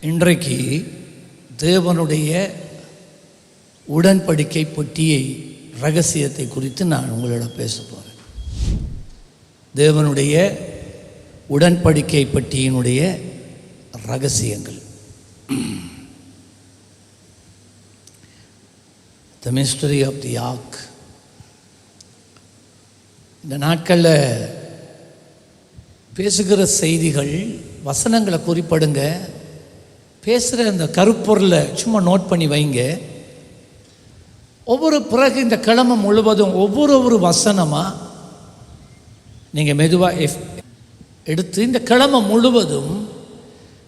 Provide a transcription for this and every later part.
இன்றைக்கு தேவனுடைய உடன்படிக்கை பெட்டியை ரகசியத்தை குறித்து நான் உங்களோட பேச போகிறேன். தேவனுடைய உடன்படிக்கை பெட்டியினுடைய ரகசியங்கள். The mystery of the ark. இந்த நாட்களில் பேசுகிற செய்திகள், வசனங்களை குறிப்பிடுங்க, பேசுகிற அந்த கருப்பொருளை சும்மா நோட் பண்ணி வைங்க. பிறகு இந்த கிழமை முழுவதும் ஒவ்வொரு வசனமாக நீங்கள் மெதுவாக எடுத்து இந்த கிழமை முழுவதும்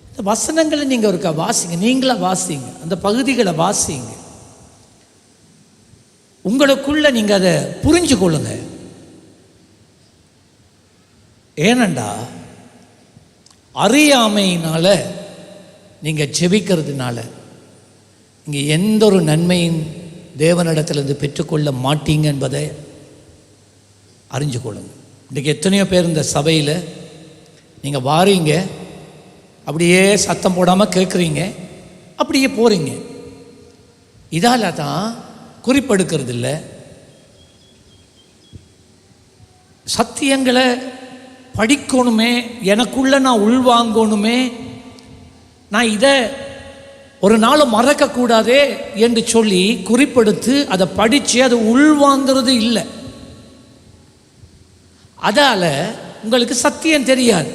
இந்த வசனங்களை நீங்கள் ஒருக்கா வாசிங்க. நீங்களாக வாசிங்க, அந்த பகுதிகளை வாசிங்க. உங்களுக்குள்ள நீங்கள் அதை புரிஞ்சு கொள்ளுங்க. ஏனண்டா அறியாமையினால் நீங்கள் ஜெபிக்கிறதுனால நீங்கள் எந்த ஒரு நன்மையும் தேவனிடத்திலிருந்து பெற்றுக்கொள்ள மாட்டீங்க என்பதை அறிஞ்சு கொள்ளுங்க. இன்றைக்கி எத்தனையோ பேர் இந்த சபையில் நீங்கள் வாரீங்க, அப்படியே சத்தம் போடாமல் கேட்குறீங்க, அப்படியே போகிறீங்க. இதால் தான் குறிப்பெடுக்கிறது இல்லை. சத்தியங்களை படிக்கணுமே, எனக்குள்ள நான் உள்வாங்கணுமே, நான் இதை ஒரு நாள் மறக்கக்கூடாதே என்று சொல்லி குறிப்பெடுத்து அதை படித்து அதை உள்வாங்கிறது இல்லை. அதால் உங்களுக்கு சத்தியம் தெரியாது.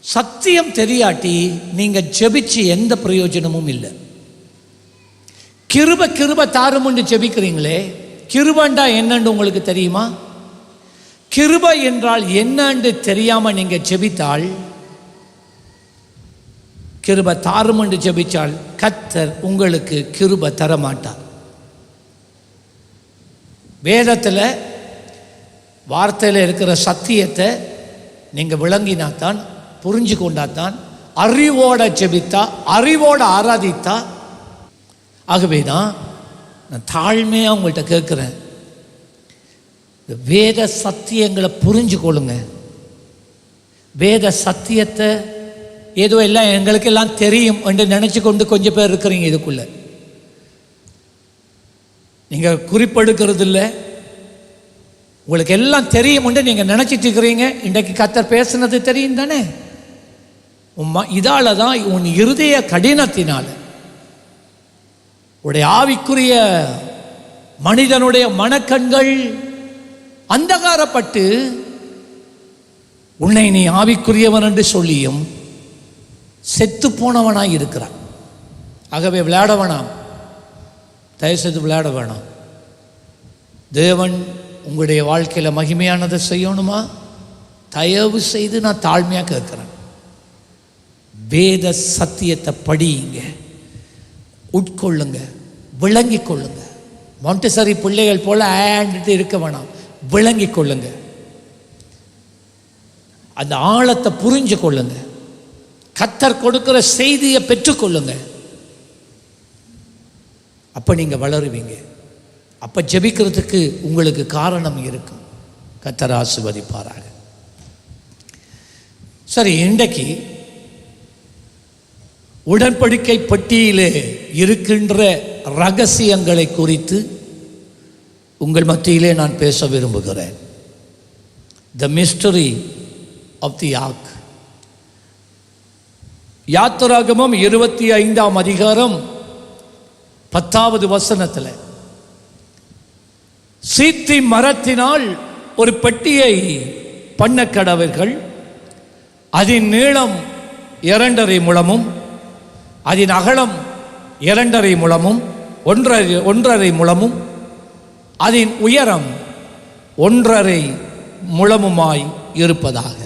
சத்தியம் தெரியாட்டி நீங்கள் ஜெபிச்சு எந்த பிரயோஜனமும் இல்லை. கிருப தாருமுன்னு ஜெபிக்கிறீங்களே, கிருபண்டா என்னன்னு உங்களுக்கு தெரியுமா? கிருபை என்றால் என்னன்னு தெரியாமல் நீங்கள் ஜெபித்தால், கிருபை தாருமென்று ஜெபித்தால் கர்த்தர் உங்களுக்கு கிருபை தரமாட்டார். வேதத்தில் வார்த்தையில் இருக்கிற சத்தியத்தை நீங்கள் விளங்கினாத்தான், புரிஞ்சு கொண்டாத்தான், அறிவோட ஜெபித்தா, அறிவோட ஆராதித்தா. ஆகவே தான் நான் தாழ்மையாக உங்கள்கிட்ட கேட்குறேன், வேத சத்தியங்களை புரிஞ்சு கொள்ளுங்க. வேத சத்தியத்தை ஏதோ எல்லாம் எங்களுக்கெல்லாம் தெரியும் என்று நினச்சி கொண்டு கொஞ்சம் பேர் இருக்கிறீங்க. இதுக்குள்ள நீங்கள் குறிப்பெடுக்கிறது இல்லை, உங்களுக்கு எல்லாம் தெரியும் என்று நீங்கள் நினச்சிட்டு இருக்கிறீங்க. இன்றைக்கு கர்த்தர் பேசுனது தெரியும் தானே? இதால் தான் உன் இருதய கடினத்தினால உடைய ஆவிக்குரிய மனிதனுடைய மனக்கண்கள் அந்தகாரப்பட்டு உன்னை நீ ஆவிக்குரியவன் என்று சொல்லியும் செத்து போனவனாய் இருக்கிறான். ஆகவே விளையாட வேணாம், தயவுசெய்து விளையாட வேணாம். தேவன் உங்களுடைய வாழ்க்கையில் மகிமையானதை செய்யணுமா? தயவு செய்து நான் தாழ்மையாக கேட்குறேன், வேத சத்தியத்தை படியுங்க, உட்கொள்ளுங்க, விளங்கி கொள்ளுங்க. மாண்டெசரி பிள்ளைகள் போல ஆண்டுட்டு இருக்க வேணாம், விளங்கி கொள்ளுங்க, அந்த ஆழத்தை புரிஞ்சு கொள்ளுங்க, கர்த்தர் கொடுக்கிற செய்தியை பெற்றுக்கொள்ளுங்க. அப்போ நீங்கள் வளருவீங்க. அப்போ ஜெபிக்கிறதுக்கு உங்களுக்கு காரணம் இருக்கும். கர்த்தர் ஆசீர்வதிப்பாராக. சரி, இன்றைக்கு உடன்படிக்கை பெட்டியிலே இருக்கின்ற ரகசியங்களை குறித்து உங்கள் மத்தியிலே நான் பேச விரும்புகிறேன். த மிஸ்டரி ஆஃப் தி ஆர்க். யாத்திராகமம் 25ஆம் அதிகாரம் 10வது வசனத்தில், சீத்தி மரத்தினால் ஒரு பெட்டியை பண்ண கடவர்கள், அதன் நீளம் 2.5 முழமும் அதன் அகலம் 2.5 முழமும் 1.5 முழமும் அதன் உயரம் 1.5 முழமுமாய் இருப்பதாக.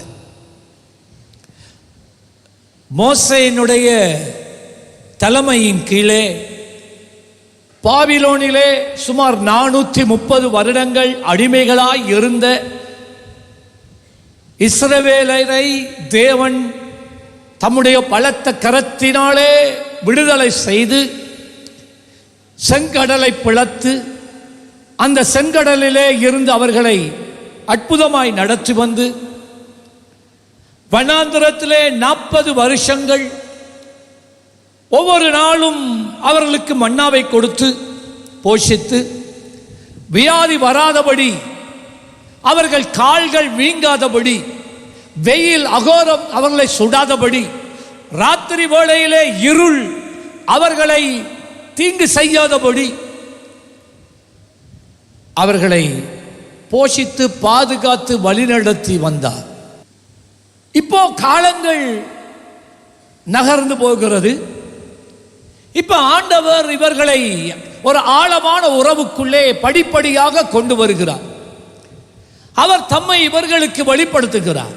மோசேயினுடைய தலைமையின் கீழே பாபிலோனிலே சுமார் 430 வருடங்கள் அடிமைகளாய் இருந்த இஸ்ரவேலரை தேவன் தம்முடைய பலத்த கரத்தினாலே விடுதலை செய்து செங்கடலை பிளத்து அந்த செங்கடலிலே இருந்து அவர்களை அற்புதமாய் நடத்தி வந்து, வனாந்திரத்திலே 40 வருஷங்கள் ஒவ்வொரு நாளும் அவர்களுக்கு மன்னாவை கொடுத்து போஷித்து, வியாதி வராதபடி, அவர்கள் கால்கள் வீங்காதபடி, வெயில் அகோரம் அவர்களை சுடாதபடி, ராத்திரி வேளையிலே இருள் அவர்களை தீங்கு செய்யாதபடி அவர்களை போஷித்து பாதுகாத்து வழிநடத்தி வந்தார். இப்போ காலங்கள் நகர்ந்து போகிறது. இப்ப ஆண்டவர் இவர்களை ஒரு ஆழமான உறவுக்குள்ளே படிப்படியாக கொண்டு வருகிறார். அவர் தம்மை இவர்களுக்கு வெளிப்படுத்துகிறார்.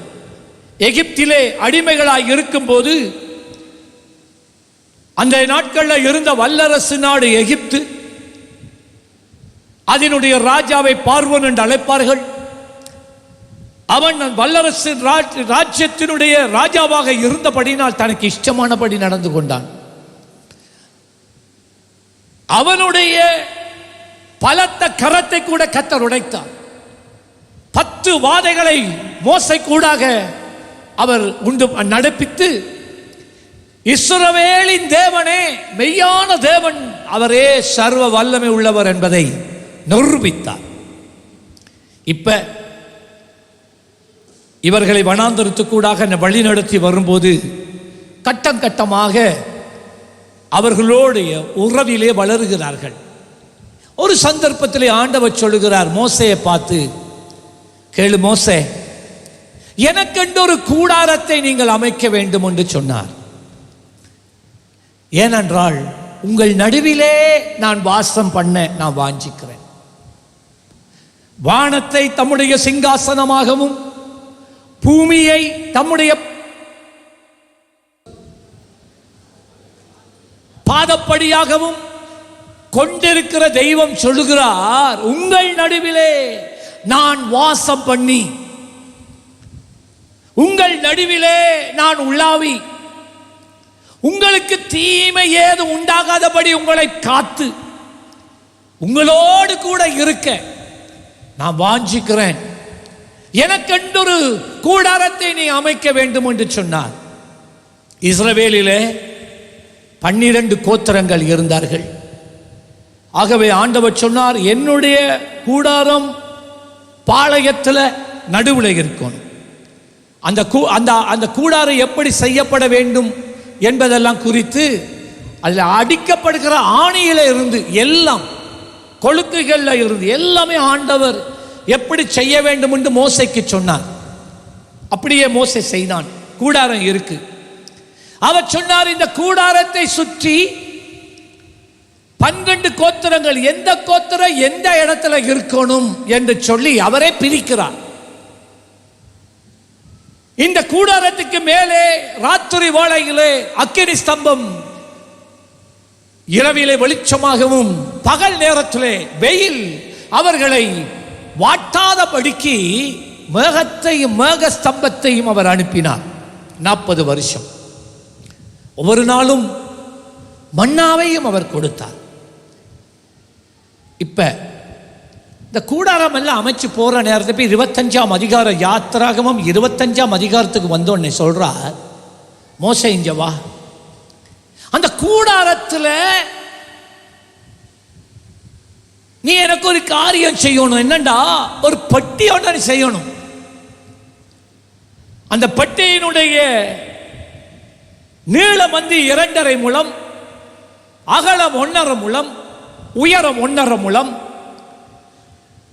எகிப்திலே அடிமைகளாய் இருக்கும்போது, அந்த நாட்களில் இருந்த வல்லரசு நாடு எகிப்து, அதனுடைய ராஜாவை பார்வோன் என்று அழைப்பார்கள். அவன் வல்லரசு ராஜ்யத்தினுடைய ராஜாவாக இருந்தபடினால் தனக்கு இஷ்டமானபடி நடந்து கொண்டான். அவனுடைய பலத்த கரத்தை கூட கர்த்தர் உடைத்தார். 10 வாதைகளை மோசே கூடாக அவர் உண்டு நடப்பித்து, இஸ்ரவேலின் தேவனே மெய்யான தேவன், அவரே சர்வ வல்லமை உள்ளவர் என்பதை நிரூபித்தார். இப்ப இவர்களை வனாந்தரத்துக்கூடாக வழி நடத்தி வரும்போது கட்டம் கட்டமாக அவர்களுடைய உறவிலே வளருகிறார்கள். ஒரு சந்தர்ப்பத்திலே ஆண்டவர் சொல்லுகிறார் மோசேயை பார்த்து, கேளு மோசே, எனக்கென்று ஒரு கூடாரத்தை நீங்கள் அமைக்க வேண்டும் என்று சொன்னார். ஏனென்றால் உங்கள் நடுவிலே நான் வாசம் பண்ண நான் வாஞ்சிக்கிறேன். வானத்தை தம்முடைய சிங்காசனமாகவும் பூமியை தம்முடைய பாதப்படியாகவும் கொண்டிருக்கிற தெய்வம் சொல்லுகிறார், உங்கள் நடுவிலே நான் வாசம் பண்ணி, உங்கள் நடுவிலே நான் உலாவி, உங்களுக்கு தீமை ஏதும் உண்டாகாதபடி உங்களை காத்து உங்களோடு கூட இருக்க நான் வாஞ்சிக்கிறேன். எனக்கென்றொரு கூடாரத்தை நீ அமைக்க வேண்டும் என்று சொன்னார். இஸ்ரவேலிலே 12 கோத்திரங்கள் இருந்தார்கள். ஆகவே ஆண்டவர் சொன்னார், என்னுடைய கூடாரம் பாளையத்தில் நடுவில் இருக்கணும். அந்த கூடாரம் எப்படி செய்யப்பட வேண்டும் என்பதெல்லாம் குறித்து அதில் அடிக்கப்படுகிற ஆணியில இருந்து எல்லாம், கொழுக்குகள்ல இருந்து எல்லாமே ஆண்டவர் எப்படி செய்ய வேண்டும் என்று மோசேக்கு சொன்னார். அப்படியே மோசே செய்தான். கூடாரம் இருக்கு. அவர் சொன்னார், இந்த கூடாரத்தை சுற்றி 12 கோத்திரங்கள், எந்த கோத்திரம் எந்த இடத்துல இருக்கணும் என்று சொல்லி அவரே பிரிக்கிறார். இந்த கூடாரத்துக்கு மேலே ராத்திரி வேளையிலே அக்கினி ஸ்தம்பம், இரவிலே வெளிச்சமாகவும் பகல் நேரத்திலே வெயில் அவர்களை வாட்டாதபடிக்கு மேகத்தையும் மேக ஸ்தம்பத்தையும் அவர் அனுப்பினார். 40 வருஷம் ஒவ்வொரு நாளும் மன்னாவையும் அவர் கொடுத்தார். இப்ப இந்த கூடாரம் எல்லாம் அமைச்சு போற நேரத்துக்கு 25ஆம் அதிகார யாத்திராகமம் 25ஆம் அதிகாரத்துக்கு வந்தோடனே சொல்றார், மோசே இங்க வா, அந்த கூடாரத்தில் நீ எனக்கு ஒரு காரியம் செய்யணும். என்னண்டா, ஒரு பெட்டி ஒன்று செய்யணும். அந்த பெட்டியினுடைய நீளம் 2.5 முழம், அகலம் 1.5 முழம், உயரம் 1.5 முழம்.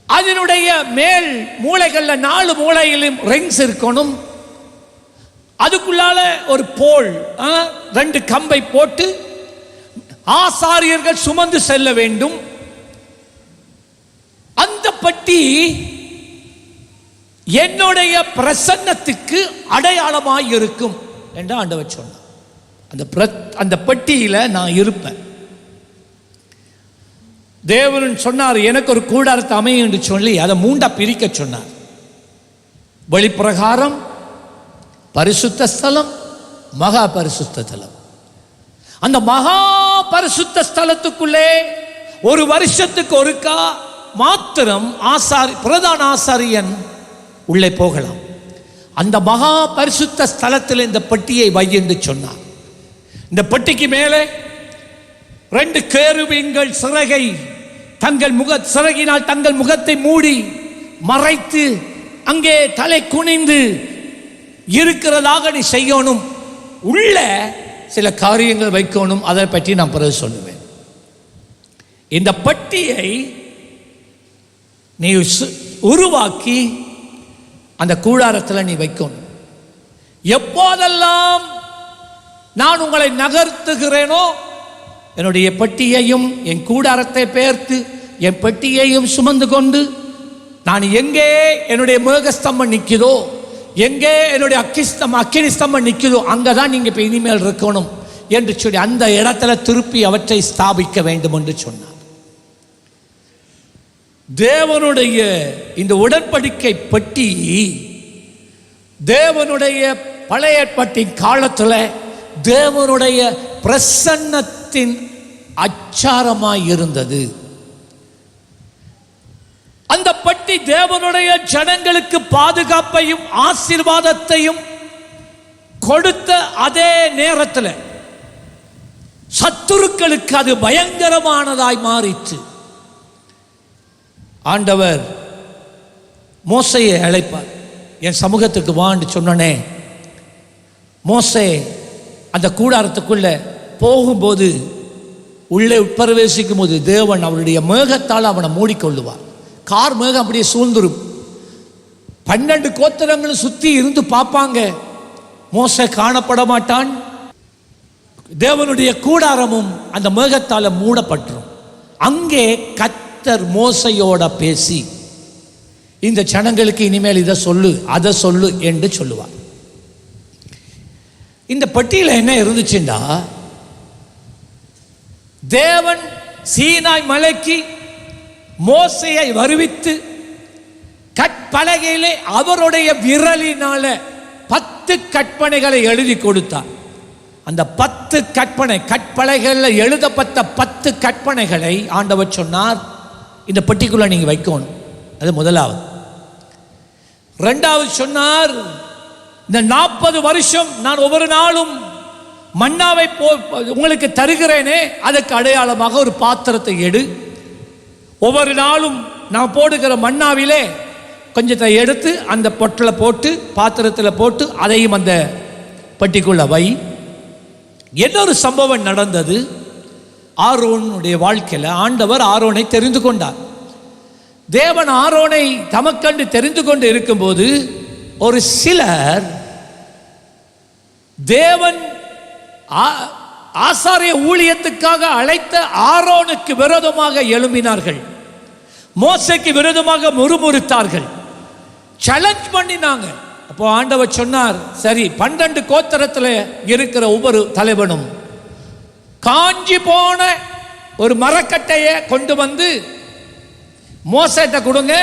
அதனுடைய மேல் மூலைகள்ல 4 மூலையிலும் ரிங்ஸ் இருக்கணும். அதுக்குள்ளால ஒரு போல் 2 கம்பை போட்டு ஆசாரியர்கள் சுமந்து செல்ல வேண்டும். அந்த பட்டி என்னுடைய பிரசன்னத்துக்கு அடையாளமாய் இருக்கும் என்று ஆண்டவர் சொன்னார். அந்த பட்டியில நான் இருப்பேன். தேவன் சொன்னார், எனக்கு ஒரு கூடாரத்தை அமையும் என்று சொல்லி அதை 3ஆ பிரிக்க சொன்னார். வெளிப்பிரகாரம், பரிசுத்த ஸ்தலம், மகா பரிசுத்த ஸ்தலம். அந்த மகா பரிசுத்த ஸ்தலத்துக்குள்ளே ஒரு வருஷத்துக்கு ஒருக்கா மாத்திரம் பிரதான ஆசாரியன் உள்ளே போகலாம். அந்த மகா பரிசுத்த ஸ்தலத்தில் இந்த பெட்டியை வை என்று சொன்னார். இந்த பெட்டிக்கு மேலே 2 கேருபீன்கள் சிறகை சிறகினால் தங்கள் முகத்தை மூடி மறைத்து அங்கே தலை குனிந்து இருக்கிறதாக நீ செய்யணும். உள்ள சில காரியங்கள் வைக்கணும். அதை பற்றி நான் பிறகு சொல்லுவேன். இந்த பெட்டியை நீ உருவாக்கி அந்த கூடாரத்தில் நீ வைக்கணும். எப்போதெல்லாம் நான் உங்களை நகர்த்துகிறேனோ என்னுடைய பெட்டியையும் என் கூடாரத்தை பெயர்த்து என் பெட்டியையும் சுமந்து கொண்டு நான் எங்கே என்னுடைய மேகஸ்தம்பம் நிற்குதோ, எங்கே என்னுடைய அக்கினி ஸ்தம்பம் நிற்குதோ, அங்கதான் நீங்க இப்ப இனிமேல் இருக்கணும் என்று சொல்லி அந்த இடத்துல திருப்பி அவற்றை ஸ்தாபிக்க வேண்டும் என்று சொன்னார். தேவனுடைய இந்த உடன்படிக்கை பெட்டி தேவனுடைய பழைய ஏற்பாட்டின் காலத்தில் தேவனுடைய பிரசன்னத்தின் அச்சாரமாய் இருந்தது. அந்த பெட்டி தேவனுடைய ஜனங்களுக்கு பாதுகாப்பையும் ஆசீர்வாதத்தையும் கொடுத்த அதே நேரத்தில் சத்துருக்களுக்கு அது பயங்கரமானதாய் மாறிச்சு. ஆண்டவர் மோசையை அழைப்பார். என் சமூகத்துக்கு வான்னு சொன்னனே, மோசே அந்த கூடாரத்துக்குள்ள போகும்போது உள்ளே உட்பிரவேசிக்கும் போது தேவன் அவருடைய மேகத்தால் அவனை மூடிக்கொள்ளுவார். கார் மேகம் அப்படியே சூழ்ந்துரும். 12 கோத்திரங்களும் சுத்தி இருந்து பார்ப்பாங்க. மோசே காணப்பட மாட்டான். தேவனுடைய கூடாரமும் அந்த மேகத்தால மூடப்பட்டுரும். அங்கே கர்த்தர் மோசையோட பேசி இந்த ஜனங்களுக்கு இனிமேல் இதை சொல்லு அதை சொல்லு என்று சொல்லுவார். இந்த பெட்டியில் என்ன இருந்துச்சுண்டா, தேவன் சீனாய் மலைக்கு மோசையை வருவித்து கற்பலகையிலே அவருடைய விரலினால 10 கற்பனைகளை எழுதி கொடுத்தார். அந்த 10 கற்பலகைகளில் எழுதப்பட்ட 10 கற்பனைகளை ஆண்டவர் சொன்னார், இந்த பெட்டிக்குள்ள நீங்க வைக்கணும். அது முதலாவது. 2வது சொன்னார், இந்த 40 வருஷம் நான் ஒவ்வொரு நாளும் மன்னாவை உங்களுக்கு தருகிறேனே, அதற்கு அடையாளமாக ஒரு பாத்திரத்தை எடு. ஒவ்வொரு நாளும் நான் போடுகிற மன்னாவிலே கொஞ்சத்தை எடுத்து அந்த பொட்டில் போட்டு பாத்திரத்தில் போட்டு அதையும் அந்த பெட்டிக்குள்ள வை. இன்னொரு சம்பவம் நடந்தது. ஆரோனுடைய வாழ்க்கையில் ஆண்டவர் ஆரோனை தெரிந்து கொண்டார். தேவன் ஆரோனை தமக்கண்டு தெரிந்து கொண்டு இருக்கும்போது ஒரு சிலர் தேவன் ஆசாரிய ஊழியத்துக்காக அழைத்த ஆரோனுக்கு விரோதமாக எழும்பினார்கள். மோசேக்கு விரோதமாக முறுமுறுத்தார்கள், சேலஞ்ச் பண்ணினாங்க. அப்போ ஆண்டவர் சொன்னார், சரி 12 கோத்திரத்தில் இருக்கிற ஒவ்வொரு தலைவனும் காஞ்சி போன ஒரு மரக்கட்டையை கொண்டு வந்து மோசேட்ட கொடுங்க,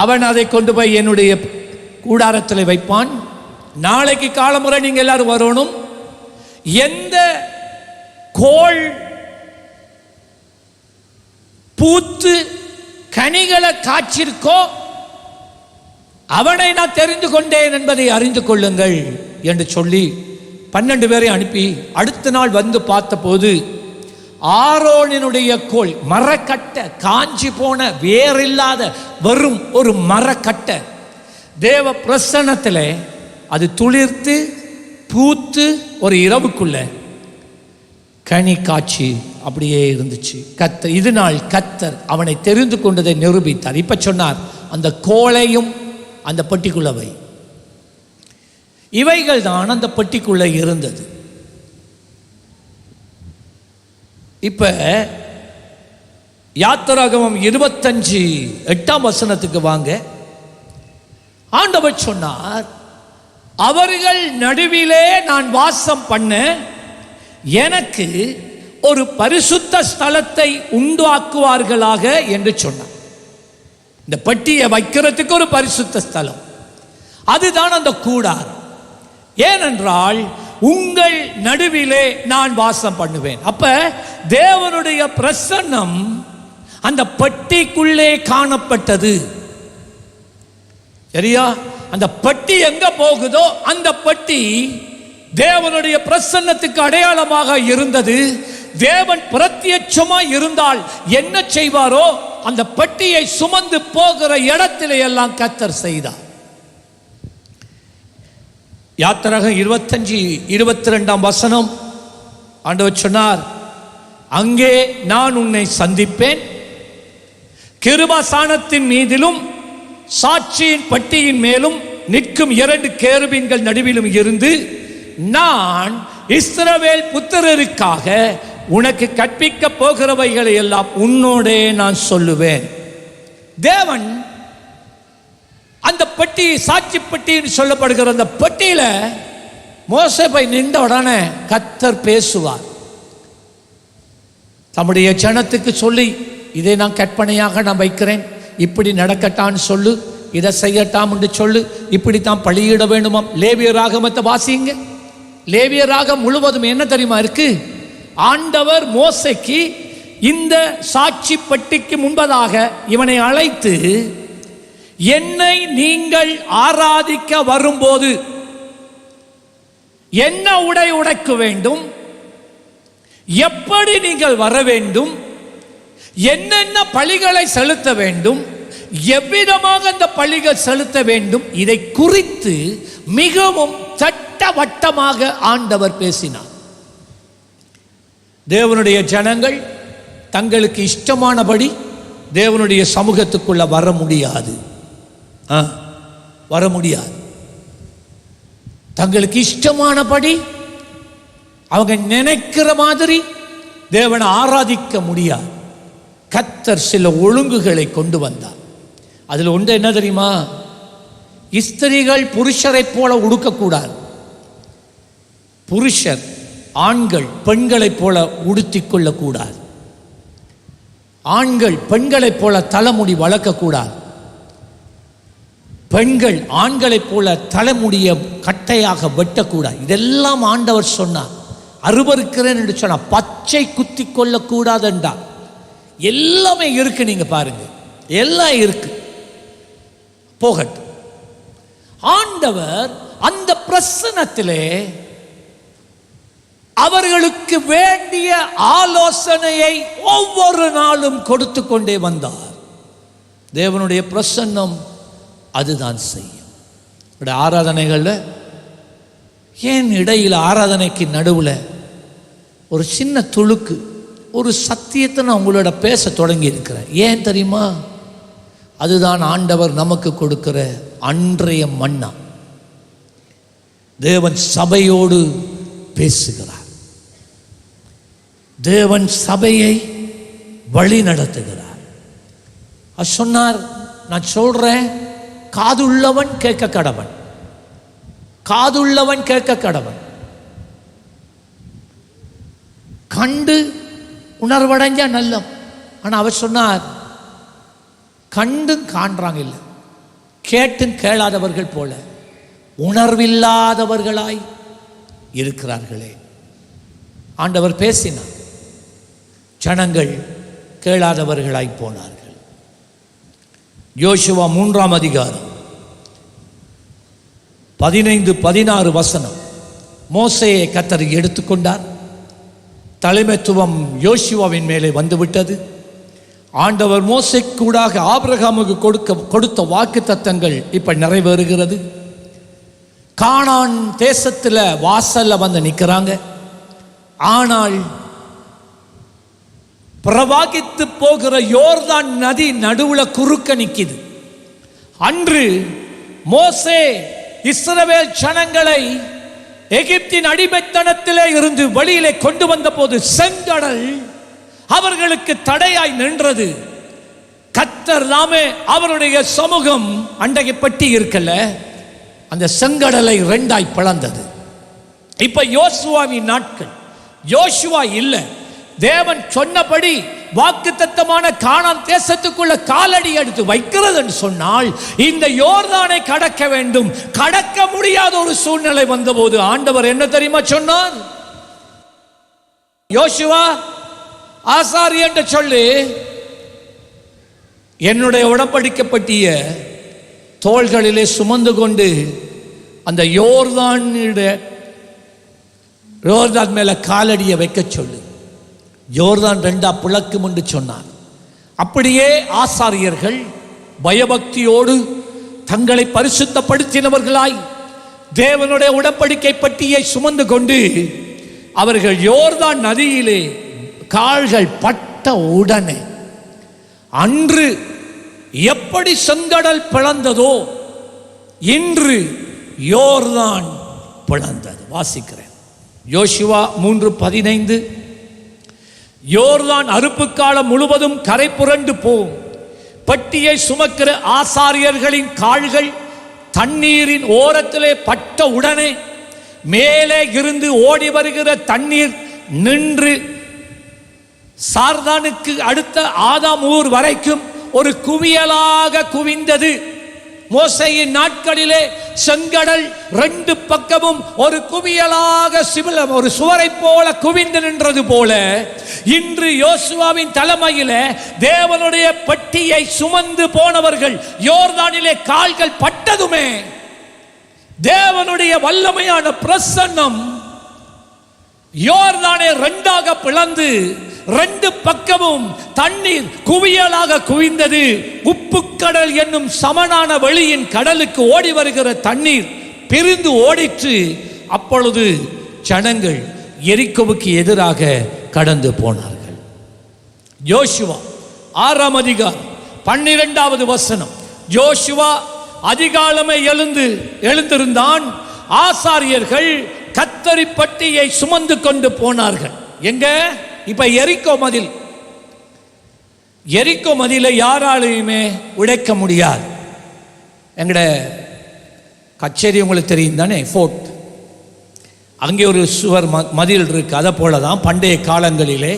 அவன் அதை கொண்டு போய் என்னுடைய கூடாரத்தில் வைப்பான். நாளைக்கு காலமுறை நீங்க எல்லாரும் வரணும். எந்த கோள் பூத்து கனிகளை காய்ச்சிருக்கோ அவனை நான் தெரிந்து கொண்டேன் என்பதை அறிந்து கொள்ளுங்கள் என்று சொல்லி 12 பேரை அனுப்பி அடுத்த நாள் வந்து பார்த்தபோது ஆரோனினுடைய கோல் மரக்கட்டை, காஞ்சி போன வேறில்லாத வெறும் ஒரு மரக்கட்டை, தேவ பிரசன்னத்தில் அது துளிர்த்து பூத்து ஒரு இரவுக்குள்ள கனி காட்சி அப்படியே இருந்துச்சு. கர்த்தர் இதனால் கர்த்தர் அவனை தெரிந்து கொண்டதை நிரூபித்தார். இப்ப சொன்னார், அந்த கோலையும் அந்த பெட்டிக்குள்ள வை. இவைகள் தான் அந்த பெட்டிக்குள்ள இருந்தது. இப்ப யாத்திராகமம் 25:8 வசனத்துக்கு வாங்க. ஆண்டவர் சொன்னார், அவர்கள் நடுவிலே நான் வாசம் பண்ண எனக்கு ஒரு பரிசுத்த ஸ்தலத்தை உண்டாக்குவார்களாக என்று சொன்னார். இந்த பெட்டியை வைக்கிறதுக்கு ஒரு பரிசுத்த ஸ்தலம், அதுதான் அந்த கூடாரம். ஏனென்றால் உங்கள் நடுவிலே நான் வாசம் பண்ணுவேன். அப்ப தேவனுடைய பிரசன்னம் அந்த பெட்டிக்குள்ளே காணப்பட்டது. சரியா? அந்த பெட்டி எங்க போகுதோ அந்த பெட்டி தேவனுடைய பிரசன்னத்துக்கு அடையாளமாக இருந்தது. தேவன் பிரத்யட்சமாய் இருந்தால் என்ன செய்வாரோ அந்த பெட்டியை சுமந்து போகிற இடத்திலே எல்லாம் கர்த்தர் செய்தார். யாத்திராகமம் 25:22 ஆண்டவர் சொன்னார், அங்கே நான் உன்னை சந்திப்பேன், கிருபாசனத்தின் மீதிலும் சாட்சியின் பட்டியின் மேலும் நிற்கும் 2 கேருபீன்கள் நடுவிலும் இருந்து நான் இஸ்ரவேல் புத்திரருக்காக உனக்கு கற்பிக்க போகிறவைகளை எல்லாம் உன்னோடே நான் சொல்லுவேன். தேவன் அந்த பெட்டி, சாட்சி பெட்டின்னு சொல்லப்படுகிற அந்த பெட்டியில மோசே போய் நின்ற உடனே கர்த்தர் பேசுவார். தம்முடைய ஜனத்துக்கு சொல்லி, இதை நான் கற்பனையாக நான் வைக்கிறேன், இப்படி நடக்கட்டான்னு சொல்லு, இதை செய்யட்டாம் என்று சொல்லு, இப்படித்தான் பலியிட வேண்டுமாம். லேவியராகமத்தை வாசிங்க. லேவியராகம் முழுவதும் என்ன தெரியுமா இருக்கு? ஆண்டவர் மோசேக்கு இந்த சாட்சி பெட்டிக்கு முன்பதாக இவனை அழைத்து, என்னை நீங்கள் ஆராதிக்க வரும்போது என்ன உடை உடைக்க வேண்டும், எப்படி நீங்கள் வர வேண்டும், என்னென்ன பலிகளை செலுத்த வேண்டும், எவ்விதமாக அந்த பலிகள் செலுத்த வேண்டும், இதை குறித்து மிகவும் திட்டவட்டமாக ஆண்டவர் பேசினார். தேவனுடைய ஜனங்கள் தங்களுக்கு இஷ்டமானபடி தேவனுடைய சமூகத்துக்குள்ள வர முடியாது. தங்களுக்கு இஷ்டமானபடி அவங்க நினைக்கிற மாதிரி தேவனை ஆராதிக்க முடியாது. கர்த்தர் சில ஒழுங்குகளை கொண்டு வந்தார். அதில் ஒன்று என்ன தெரியுமா? ஸ்திரீகள் புருஷரை போல உடுக்கக்கூடாது. புருஷர் ஆண்கள் பெண்களைப் போல உடுத்திக் கொள்ளக்கூடாது. ஆண்கள் பெண்களைப் போல தலைமுடி வளர்க்கக்கூடாது. பெண்கள் ஆண்களைப் போல தலைமுடிய கட்டையாக வெட்டக்கூடாது. இதெல்லாம் ஆண்டவர் சொன்னார். அருவருக்கிறேன் என்று சொன்னார். பச்சை குத்தி கொள்ளக்கூடாது என்றார். எல்லாமே இருக்கு, நீங்க பாருங்க, எல்லாம் இருக்கு. போகட்டும். ஆண்டவர் அந்த பிரசன்னத்திலே அவர்களுக்கு வேண்டிய ஆலோசனையை ஒவ்வொரு நாளும் கொடுத்து கொண்டே வந்தார். தேவனுடைய பிரசன்னம் அதுதான் செய்யும். ஆராதனைகளில் ஏன் இடையில் ஆராதனைக்கு நடுவில் ஒரு சின்ன துளுக்கு ஒரு சத்தியத்தை நான் உங்களோட பேச தொடங்கி இருக்கிறேன். ஏன் தெரியுமா? அதுதான் ஆண்டவர் நமக்கு கொடுக்கிற அன்றைய மன்னா. தேவன் சபையோடு பேசுகிறார். தேவன் சபையை வழி நடத்துகிறார். சொன்னார், நான் சொல்றேன், காதுள்ளவன் கேட்க கடவன், காதுள்ளவன் கேட்க கடவன். கண்டு உணர்வடைஞ்சா நல்லம். ஆனா அவர் சொன்னார், கண்டும் காண்றாங்க இல்லை, கேட்டும் கேளாதவர்கள் போல உணர்வில்லாதவர்களாய் இருக்கிறார்களே. ஆண்டவர் பேசினார், ஜனங்கள் கேளாதவர்களாய் போனார்கள். யோசுவா 3ஆம் அதிகாரம் 15-16 மோசேயை கர்த்தர் எடுத்துக்கொண்டார். தலைமைத்துவம் யோசுவாவின் மேலே வந்துவிட்டது. ஆண்டவர் மோசேக்கூடாக ஆபிரகாமுக்கு கொடுத்த வாக்கு தத்தங்கள் இப்ப நிறைவேறுகிறது. கானான் தேசத்தில் வாசல்ல வந்து நிற்கிறாங்க. ஆனால் பிரவாகித்து போகிற யோர்தான் நதி நடுவுல குறுக்க நிக்குது. அன்று மோசே இஸ்ரவேல் ஜனங்களை எகிப்தின் அடிமைத்தனத்திலே இருந்து வெளியிலே கொண்டு வந்த போது செங்கடல் அவர்களுக்கு தடையாய் நின்றது. கர்த்தர் நாமே அவருடைய சமூகம் அண்டையை பட்டி இருக்கல, அந்த செங்கடலை 2ஆய் பிளந்தது. இப்ப யோசுவாவின் நாட்கள். யோசுவா இல்ல, தேவன் சொன்னபடி வாக்குத்தத்தமான கானான் தேசத்துக்குள்ள காலடி எடுத்து வைக்கிறது என்று சொன்னால் இந்த யோர்தானை கடக்க வேண்டும். கடக்க முடியாத ஒரு சூழ்நிலை வந்தபோது ஆண்டவர் என்ன தெரியுமா சொன்னார்? யோசுவா ஆசாரி என்று சொல்லி என்னுடைய உடன்படிக்கப்பட்டிய தோள்களிலே சுமந்து கொண்டு அந்த யோர்தானுடைய யோர்தான் மேல காலடியை வைக்க சொல்லு. யோர்தான் 2 பிளக்கும் என்று சொன்னார். அப்படியே ஆசாரியர்கள் பயபக்தியோடு தங்களை பரிசுத்தப்படுத்தினவர்களாய் தேவனுடைய உடன்படிக்கை பட்டியை சுமந்து கொண்டு அவர்கள் யோர்தான் நதியிலே கால்கள் பட்ட உடனே அன்று எப்படி செங்கடல் பிளந்ததோ இன்று யோர்தான் பிளந்தது. வாசிக்கிறேன், யோசுவா 3:15. யோர்தான் அறுப்பு காலம் முழுவதும் கரை புரண்டு போம். பட்டியை சுமக்கிற ஆசாரியர்களின் கால்கள் தண்ணீரின் ஓரத்திலே பட்ட உடனே மேலே இருந்து ஓடி வருகிற தண்ணீர் நின்று சார்தானுக்கு அடுத்த ஆதாமூர் வரைக்கும் ஒரு குவியலாக குவிந்தது. மோசேயின் நாட்களிலே செங்கடல் 2 பக்கமும் ஒரு குவியலாக ஒரு சுவரை போல குவிந்து நின்றது போல இன்று யோசுவாவின் தலைமையில தேவனுடைய பட்டியை சுமந்து போனவர்கள் யோர்தானிலே கால்கள் பட்டதுமே தேவனுடைய வல்லமையான பிரசன்னம் யோர்தானை 2ஆக பிளந்து 2 பக்கமும் தண்ணீர் குவியலாக குவிந்தது. உப்புக்கடல் என்னும் சமனான வெளியின் கடலுக்கு ஓடி வருகிற தண்ணீர் பிரிந்து ஓடிற்று. அப்பொழுது ஜனங்கள் எரிகோவுக்கு எதிராக கடந்து போனார்கள். யோசுவா 6ஆம் அதிகாரம் 12வது வசனம். யோசுவா அதிகாலமே எழுந்திருந்தான். ஆசாரியர்கள் கத்தரி பட்டியை சுமந்து கொண்டு போனார்கள். எங்க? இப்ப எரிகோ மதிலை யாராலையுமே உடைக்க முடியாது. எங்கட கச்சேரி உங்களுக்கு தெரியும் தானே, ஃபோர்ட். அங்கே ஒரு சுவர் மதில் இருக்கு. அதை போலதான் பண்டைய காலங்களிலே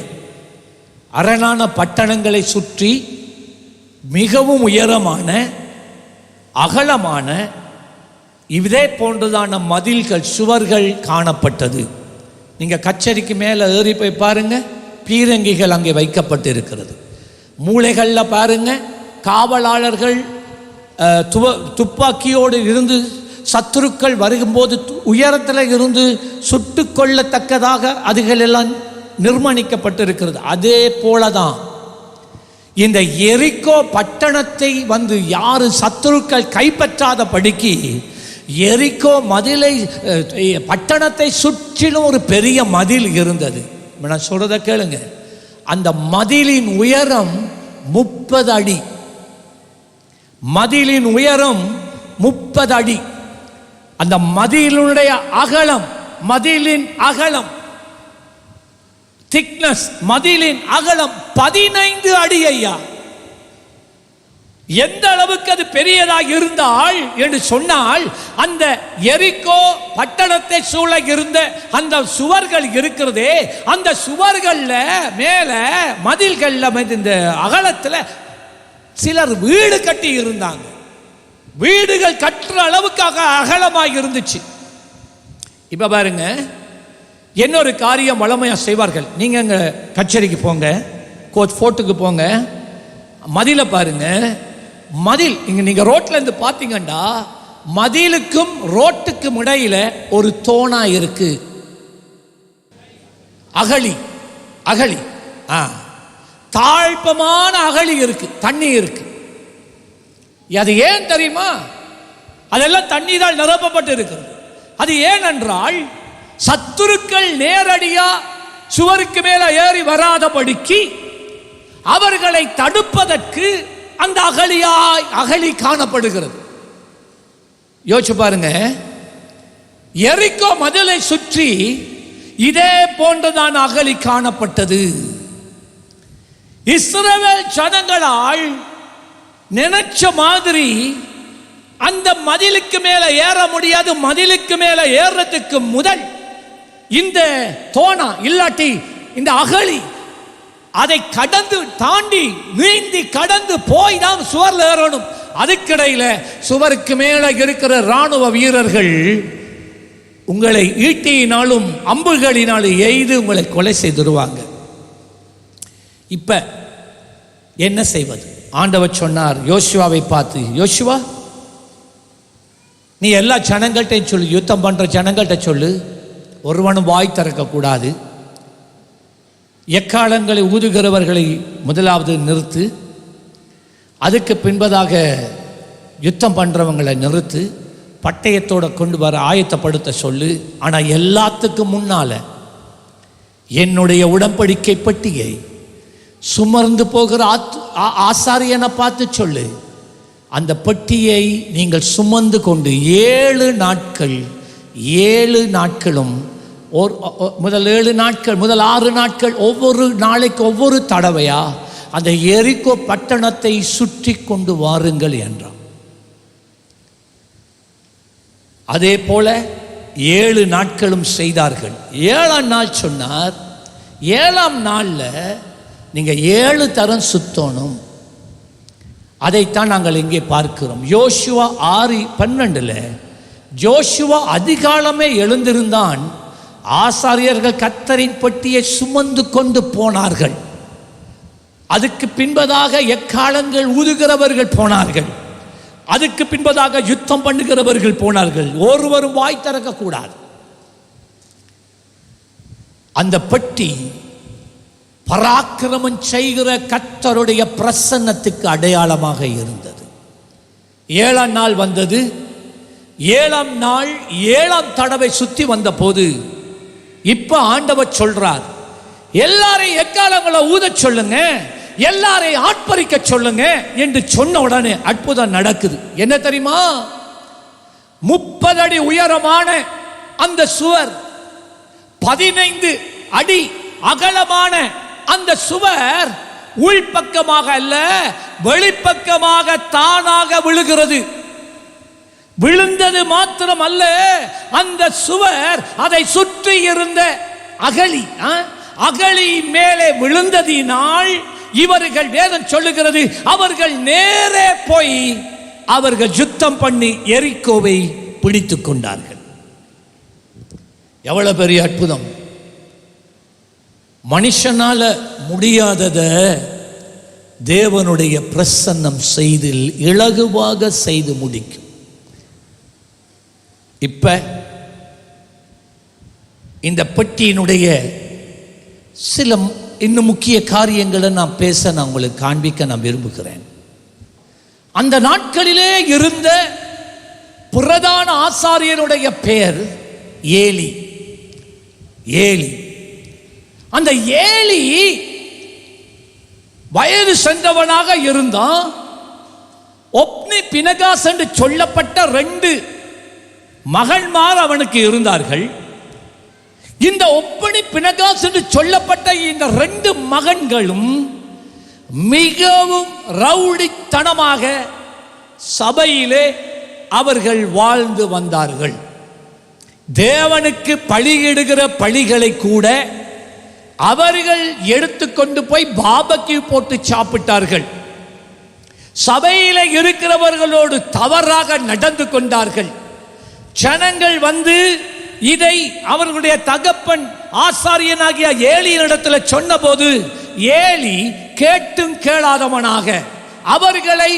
அரணான பட்டணங்களை சுற்றி மிகவும் உயரமான அகலமான இதே போன்றதான மதில்கள் சுவர்கள் காணப்பட்டது. நீங்க கச்சேரிக்கு மேலே ஏறி போய் பாருங்க, பீரங்கிகள் அங்கே வைக்கப்பட்டு இருக்கிறது. மூளைகளில் பாருங்க, காவலாளர்கள் துப்பாக்கியோடு இருந்து சத்துருக்கள் வரும்போது உயரத்தில் இருந்து சுட்டு கொள்ளத்தக்கதாக அதுகளெல்லாம் நிர்மாணிக்கப்பட்டிருக்கிறது. அதே போலதான் இந்த எரிகோ பட்டணத்தை யாரு சத்துருக்கள் கைப்பற்றாத படிக்கு எரிகோ மதிலை பட்டணத்தை சுற்றிலும் ஒரு பெரிய மதில் இருந்தது. நான் சொல்றத கேளுங்க, அந்த மதிலின் உயரம் 30 அடி. மதிலின் உயரம் 30 அடி. அந்த மதிலுடைய அகலம், மதிலின் அகலம் திக்னஸ், மதிலின் அகலம் 15 அடி. ஐயா, எந்த அளவுக்கு அது பெரியதாக இருந்தால் என்று சொன்னால், அந்த எரிகோ பட்டணத்தை சூழ இருந்த அந்த சுவர்கள் இருக்கிறதே, அந்த சுவர்கள்ல மேல மதில்கள்ல இந்த அகலத்துல சிலர் வீடு கட்டி இருந்தாங்க. வீடுகள் கட்டுற அளவுக்காக அகலமாக இருந்துச்சு. இப்ப பாருங்க, இன்னொரு காரியம் வளமையா செய்வார்கள். நீங்க அங்க கச்சேரிக்கு போங்க, ஃபோர்ட்டுக்கு போங்க, மதில பாருங்க. மதில் இங்க நீங்க ரோட்ல இருந்து பாத்தீங்கன்னா மதிலுக்கும் ரோட்டுக்கும் இடையில ஒரு தோணா இருக்கு. அகழி அகழி தாழ்பமான அகழி இருக்கு, தண்ணி இருக்கு. அது ஏன் தெரியுமா? அதெல்லாம் தண்ணீரால் நிரப்பப்பட்டு இருக்கிறது. அது ஏனென்றால் சத்துருக்கள் நேரடியா சுவருக்கு மேல ஏறி வராதபடிக்கு அவர்களை தடுப்பதற்கு அந்த அகழி காணப்படுகிறது. யோசிச்சு பாருங்க, எரிகோ மதிலை சுற்றி இதே போன்றதான் அகழி காணப்பட்டது. இஸ்ரவேல் ஜனங்களால் நினைச்ச மாதிரி அந்த மதிலுக்கு மேல ஏற முடியாது. மதிலுக்கு மேல ஏறதுக்கு முதல் இந்த தோணா இல்லாட்டி இந்த அகழி அதை கடந்து தாண்டி நீந்தி கடந்து போய் தான் சுவர்ல ஏறணும். அதுக்கிடையில சுவருக்கு மேல இருக்கிற ராணுவ வீரர்கள் உங்களை ஈட்டியினாலும் அம்புகளினாலும் எய்து உங்களை கொலை செய்திருவாங்க. இப்ப என்ன செய்வது? ஆண்டவர் சொன்னார் யோசுவாவை பார்த்து, யோசுவா நீ எல்லா ஜனங்கள்கிட்டையும் சொல்லு, யுத்தம் பண்ற ஜனங்கள்கிட்ட சொல்லு, ஒருவனும் வாய் திறக்கக்கூடாது. எக்காலங்களை ஊதுகிறவர்களை முதலாவது நிறுத்து, அதுக்கு பின்பதாக யுத்தம் பண்ணுறவங்களை நிறுத்து, பட்டயத்தோடு கொண்டு வர ஆயத்தப்படுத்த சொல்லு. ஆனால் எல்லாத்துக்கும் முன்னால் என்னுடைய உடன்படிக்கை பட்டியை சுமர்ந்து போகிற ஆசாரியனை பார்த்து சொல்லு, அந்த பெட்டியை நீங்கள் சுமந்து கொண்டு 7 நாட்கள் 7 நாட்களும் முதல் 7 நாட்கள் முதல் 6 நாட்கள் ஒவ்வொரு நாளைக்கு ஒவ்வொரு தடவையா அந்த எரிகோ பட்டணத்தை சுற்றி கொண்டு வாருங்கள் என்றார். அதே போல 7 நாட்களும் செய்தார்கள். 7ஆம் நாள் சொன்னார், 7ஆம் நாளில் நீங்கள் 7 தரம் சுத்தணும். அதைத்தான் நாங்கள் இங்கே பார்க்கிறோம். யோசுவா 6:12 யோசுவா அதிகாலமே எழுந்திருந்தான், ஆசாரியர்கள் கர்த்தரின் பெட்டியை சுமந்து கொண்டு போனார்கள். அதுக்கு பின்பதாக எக்காலங்கள் ஊதுகிறவர்கள் போனார்கள். அதுக்கு பின்பதாக யுத்தம் பண்ணுகிறவர்கள் போனார்கள். ஒருவரும் வாய் திறக்கக்கூடாது. அந்த பெட்டி பராக்கிரமம் செய்கிற கர்த்தருடைய பிரசன்னத்துக்கு அடையாளமாக இருந்தது. 7ஆம் நாள் வந்தது. 7ஆம் நாள் 7ஆம் தடவை சுத்தி வந்த போது இப்ப ஆண்டவர் சொல்றார், எல்லாரையும் எக்காலங்களை ஊத சொல்லுங்க, எல்லாரையும் ஆட்பறிக்க சொல்லுங்க என்று சொன்ன உடனே அற்புதம் நடக்குது. என்ன தெரியுமா? 30 அடி உயரமான அந்த சுவர், 15 அடி அகலமான அந்த சுவர் உள்பக்கமாக அல்ல, வெளிப்பக்கமாக தானாக விழுகிறது. விழுந்தது மாத்திரம் அல்ல, அந்த சுவர் அதை சுற்றி இருந்த அகழி மேலே விழுந்ததினால் இவர்கள் வேதம் சொல்லுகிறது, அவர்கள் நேரே போய் அவர்கள் யுத்தம் பண்ணி எரிகோவை பிடித்துக் கொண்டார்கள். எவ்வளவு பெரிய அற்புதம்! மனுஷனால முடியாதத தேவனுடைய பிரசன்னம் செய்து இலகுவாக செய்து முடிக்கும். இப்ப இந்த பெட்டியினுடைய சில இன்னும் முக்கிய காரியங்களை நான் உங்களுக்கு காண்பிக்க நான் விரும்புகிறேன். அந்த நாட்களிலே இருந்த பிரதான ஆசாரியனுடைய பெயர் ஏலி. அந்த ஏலி வயது சென்றவனாக இருந்தான். ஒப்னி பினகாஸ் என்று சொல்லப்பட்ட 2 மகன்மார் அவனுக்கு இருந்தார்கள். இந்த ஒப்பனி பினகாஸ் என்று சொல்லப்பட்ட இந்த 2 மகன்களும் மிகவும் ரவுடித்தனமாக சபையிலே அவர்கள் வாழ்ந்து வந்தார்கள். தேவனுக்கு பலியிடுகிற பலிகளை கூட அவர்கள் எடுத்துக்கொண்டு போய் பாபக்யூ போட்டு சாப்பிட்டார்கள். சபையில இருக்கிறவர்களோடு தவறாக நடந்து கொண்டார்கள். ஜனங்கள் வந்து இதை அவர்களுடைய தகப்பன் ஆசாரியனாகிய ஏலியினிடத்தில் சொன்னபோது ஏலி கேட்டும் கேளாதவனாக அவர்களை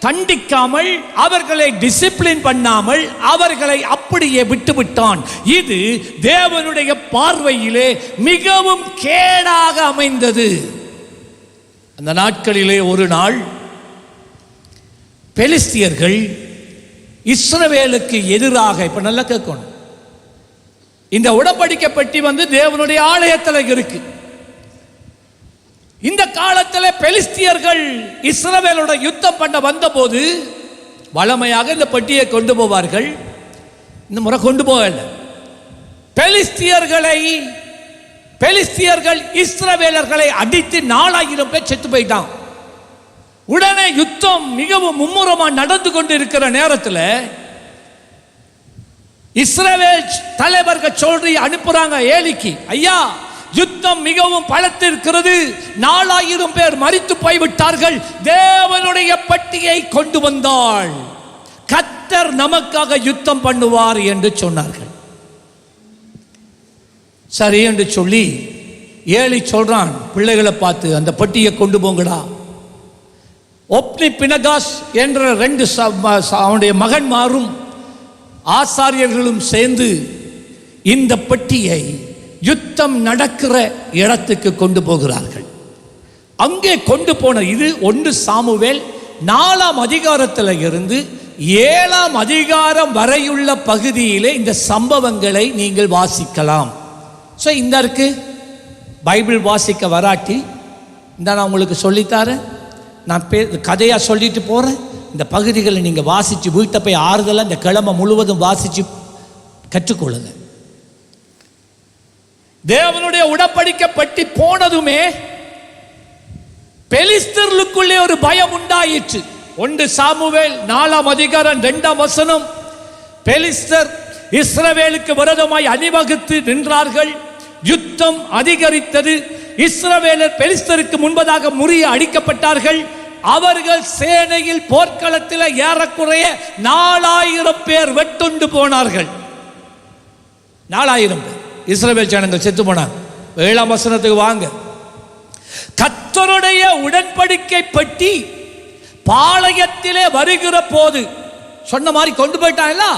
தண்டிக்காமல், அவர்களை டிசிப்ளின் பண்ணாமல் அவர்களை அப்படியே விட்டுவிட்டான். இது தேவனுடைய பார்வையிலே மிகவும் கேடாக அமைந்தது. அந்த நாட்களிலே ஒரு நாள் பெலிஸ்தியர்கள் இஸ்ரவேலுக்கு எதிராக, இப்ப நல்லா கேட்கணும், இந்த உடன்படிக்கை பெட்டி வந்து தேவனுடைய ஆலயத்தில் இருக்கு. இந்த காலத்தில் பெலிஸ்தியர்கள் இஸ்ரவேலோட யுத்தம் பண்ண வந்தபோது வளமையாக இந்த பெட்டியை கொண்டு போவார்கள். இந்த முறை கொண்டு போகல. பெலிஸ்தியர்கள் இஸ்ரவேலர்களை அடித்து 4000 பேர் செத்து போயிட்டான். உடனே யுத்தம் மிகவும் மும்முரமா நடந்து கொண்டு இருக்கிற நேரத்தில் இஸ்ரவேல் தலைவர்கள் சொல்லி அனுப்புறாங்க ஏலிக்கு, ஐயா யுத்தம் மிகவும் பலத்திருக்கிறது, 4000 பேர் மரித்து போய்விட்டார்கள், தேவனுடைய பெட்டியை கொண்டு வந்தாள், கர்த்தர் நமக்காக யுத்தம் பண்ணுவார் என்று சொன்னார்கள். சரி என்று சொல்லி ஏலி சொல்றான் பிள்ளைகளை பார்த்து, அந்த பெட்டியை கொண்டு போங்கடா. ஒப்னி பினகாஸ் என்ற 2 அவனுடைய மகன்மாரும் ஆசாரியர்களும் சேர்ந்து இந்த பெட்டியை யுத்தம் நடக்கிற இடத்துக்கு கொண்டு போகிறார்கள். அங்கே கொண்டு போன இது 1 சாமுவேல் 4ஆம் அதிகாரத்தில் இருந்து 7ஆம் அதிகாரம் வரையுள்ள பகுதியிலே இந்த சம்பவங்களை நீங்கள் வாசிக்கலாம். ஸோ இந்த இருக்கு பைபிள் வாசிக்க வராட்டி இந்த நான் உங்களுக்கு சொல்லித்தாரேன். நான் கதையாக சொல்லிட்டு போகிறேன். இந்த பகுதிகளை நீங்கள் வாசித்து வீட்டை போய் ஆறுதலாக இந்த கிழமை முழுவதும் வாசித்து கற்றுக்கொள்ளுங்க. தேவனுடைய உடன்படிக்கை பெட்டி போனதுமே பெலிஸ்தர்களுக்குள்ளே ஒரு பயம் உண்டாயிற்று. 1 சாமுவேல் 4ஆம் அதிகாரம் 2ஆம் வசனம். பெலிஸ்தர் இஸ்ரவேலுக்கு விரோதமாய் அணிவகுத்து நின்றார்கள். யுத்தம் அதிகரித்தது. இஸ்ரவேலர் பெலிஸ்தருக்கு முன்பதாக முறிய அடிக்கப்பட்டார்கள். அவர்கள் சேனையில் போர்க்களத்தில் ஏறக்குறைய 4000 பேர் வெட்டுண்டு போனார்கள். 4000 பேர் இஸ்ரவேல் ஜனங்கள் செத்து போனாங்க. 7ஆம் வசனத்துக்கு வாங்க. கர்த்தருடைய உடன்படிக்கை பெட்டி பாளையத்திலே வருகிற போது சொன்ன மாதிரி கொண்டு போயிட்டாங்களா?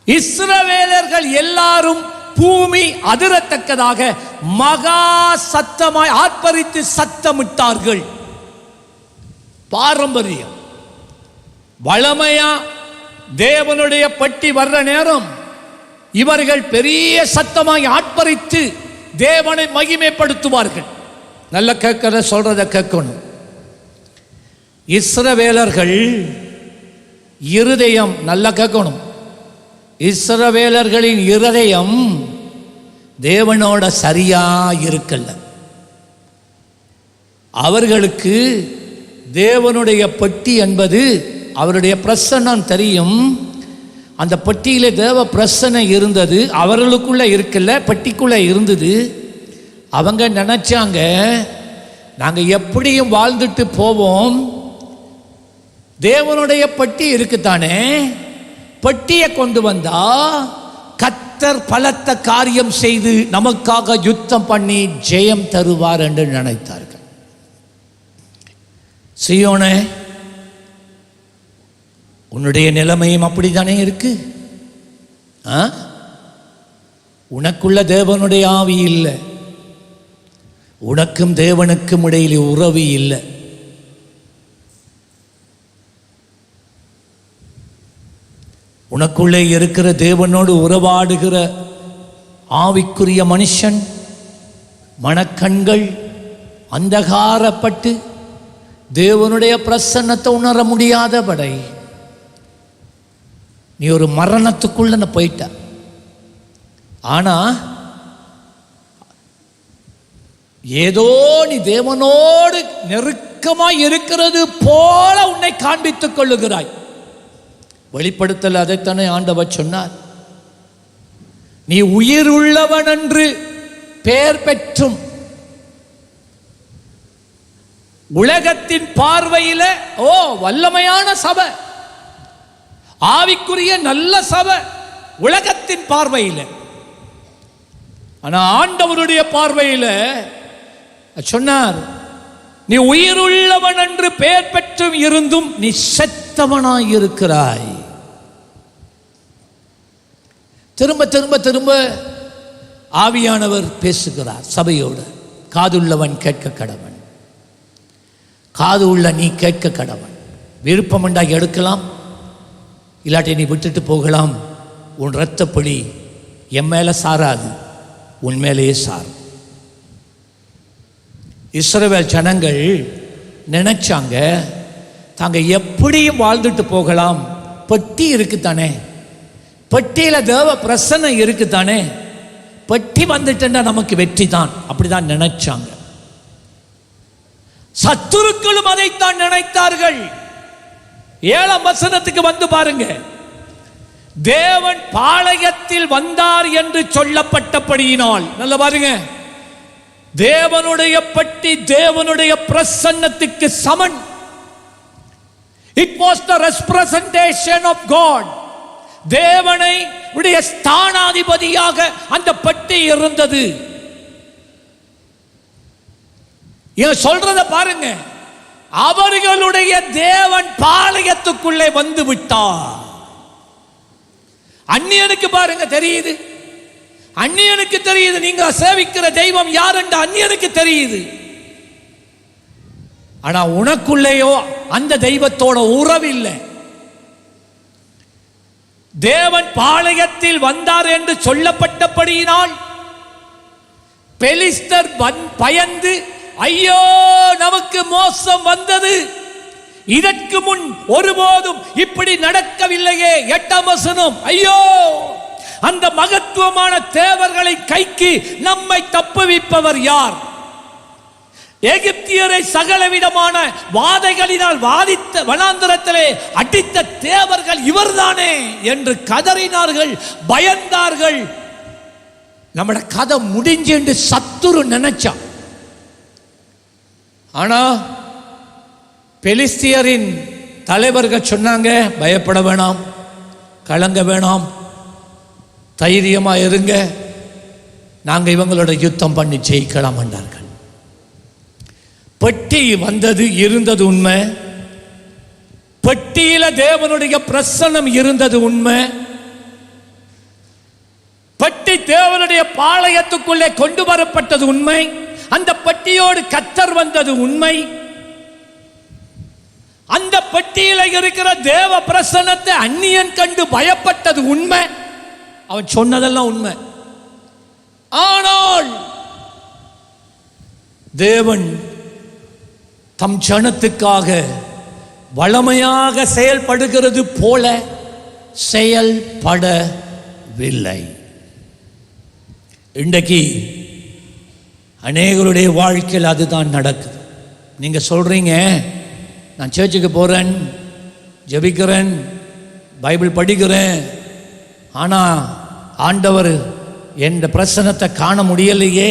இஸ்ரவேலர்கள் எல்லாரும் பூமி அதிரத்தக்கதாக மகா சத்தமாய் ஆர்ப்பரித்து சத்தமிட்டார்கள். பாரம்பரியம் வளமையா தேவனுடைய பட்டி வர்ற நேரம் இவர்கள் பெரிய சத்தமாய் ஆர்ப்பரித்து தேவனை மகிமைப்படுத்துவார்கள். நல்ல கேட்கிற சொல்றத கேட்கணும். இஸ்ரவேலர்கள் இருதயம் நல்ல கேட்கணும். இஸ்ரவேலர்களின் இருதயம் தேவனோட சரியா இருக்கல்ல. அவர்களுக்கு தேவனுடைய பெட்டி என்பது அவருடைய பிரசன்னம் தெரியும். அந்த பெட்டியிலே தேவ பிரசன்னை இருந்தது. அவர்களுக்குள்ள இருக்கல, பெட்டிக்குள்ள இருந்தது. அவங்க நினைச்சாங்க நாங்கள் எப்படியும் வாழ்ந்துட்டு போவோம், தேவனுடைய பெட்டி இருக்குத்தானே, பெட்டியை கொண்டு வந்தா கர்த்தர் பலத்த காரியம் செய்து நமக்காக யுத்தம் பண்ணி ஜெயம் தருவார் என்று நினைத்தார்கள். சீயோனே, உன்னுடைய நிலைமையும் அப்படித்தானே இருக்கு. உனக்குள்ள தேவனுடைய ஆவி இல்லை, உனக்கும் தேவனுக்கும் இடையிலே உறவு இல்லை. உனக்குள்ளே இருக்கிற தேவனோடு உறவாடுகிற ஆவிக்குரிய மனுஷன் மனக்கண்கள் அந்தகாரப்பட்டு தேவனுடைய பிரசன்னத்தை உணர முடியாதபடி நீ ஒரு மரணத்துக்குள்ள போயிட்ட. ஆனா ஏதோ நீ தேவனோடு நெருக்கமாய் இருக்கிறது போல உன்னை காண்பித்துக் கொள்ளுகிறாய். வெளிப்படுத்தல் அதைத்தானே ஆண்டவர் சொன்னார். நீ உயிர் உள்ளவன் என்று பெயர் பெற்றும் உலகத்தின் பார்வையில வல்லமையான சபை, ஆவிக்குரிய நல்ல சபை உலகத்தின் பார்வையில். ஆனா ஆண்டவருடைய பார்வையில் சொன்னார், நீ உயிருள்ளவன் என்று பெயர் பெற்றும் இருந்தும் நீ செத்தவனாய் இருக்கிறாய். திரும்ப திரும்ப திரும்ப ஆவியானவர் பேசுகிறார் சபையோடு. காதுள்ளவன் கேட்க கடவன், காது உள்ள நீ கேட்க கடவன். விருப்பம் உண்டாகி எடுக்கலாம், இல்லாட்டி நீ விட்டுட்டு போகலாம். உன் இரத்தப்படி என் மேலே சாராது, உன் மேலேயே சாரும். இஸ்ரவேல் ஜனங்கள் நினைச்சாங்க தாங்க எப்படியும் வாழ்ந்துட்டு போகலாம், பெட்டி இருக்குத்தானே, பெட்டியில தேவ பிரசன்னை இருக்குத்தானே, பெட்டி வந்துட்டா நமக்கு வெற்றி தான், அப்படிதான் நினைச்சாங்க. சத்துருக்களும் அதைத்தான் நினைத்தார்கள். 7ஆம் வசனத்துக்கு வந்து பாருங்க. தேவன் பாளையத்தில் வந்தார் என்று சொல்லப்பட்டபடியினால், நல்ல பாருங்க, தேவனுடைய பட்டி தேவனுடைய பிரசன்னத்துக்கு சமன். It was the representation of God. தேவனை உடைய ஸ்தானாதிபதியாக அந்த பட்டி இருந்தது. சொல்றத பாருங்க, அவர்களுடைய தேவன் பாளையத்துக்குள்ளே வந்து விட்டார். அந்நியனுக்கு பாருங்க தெரியுது, அந்நியனுக்கு தெரியுது நீங்க சேவிக்கிற தெய்வம் யார் என்று அந்நியனுக்கு தெரியுது. ஆனா உனக்குள்ளேயோ அந்த தெய்வத்தோட உறவு இல்லை. தேவன் பாளையத்தில் வந்தார் என்று சொல்லப்பட்டபடியினால் பெலிஸ்தர் பயந்து, ஐயோ நமக்கு மோசம் வந்தது, இதற்கு முன் ஒருபோதும் இப்படி நடக்கவில்லையே. 8ஆம் வசனம், ஐயோ அந்த மகத்துவமான தேவர்களை கைக்கு நம்மை தப்புவிப்பவர் யார்? எகிப்தியரை சகலவிதமான வாதைகளினால் வாதித்த வனாந்தரத்திலே அடித்த தேவர்கள் இவர்தானே என்று கதறினார்கள், பயந்தார்கள். நம்மட கதை முடிஞ்சு என்று சத்துரு நினைச்சான். ஆனா பெலிஸ்தியரின் தலைவர்கள் சொன்னாங்க, பயப்பட வேணாம், கலங்க வேணாம், தைரியமா இருங்க, நாங்க இவங்களோட யுத்தம் பண்ணி ஜெயிக்கலாம் என்றார்கள். பெட்டி வந்தது, இருந்தது உண்மை. பெட்டியில தேவனுடைய பிரசன்னம் இருந்தது உண்மை. பெட்டி தேவனுடைய பாளையத்துக்குள்ளே கொண்டு வரப்பட்டது உண்மை. அந்த பெட்டியோடு கர்த்தர் வந்தது உண்மை. அந்த பெட்டியில இருக்கிற தேவ பிரசன்னத்தை அந்நியன் கண்டு பயப்பட்டது உண்மை. அவன் சொன்னதெல்லாம் உண்மை. ஆனால் தேவன் தம் ஜனத்துக்காக வளமையாக செயல்படுகிறது போல செயல்படவில்லை. இன்றைக்கு அநேகருடைய வாழ்க்கையில் அதுதான் நடக்குது. நீங்க சொல்றீங்க, நான் சர்ச்சுக்கு போறேன், ஜெபிக்கிறேன், பைபிள் படிக்கிறேன், ஆனா ஆண்டவர் என் பிரசன்னத்தை காண முடியலையே,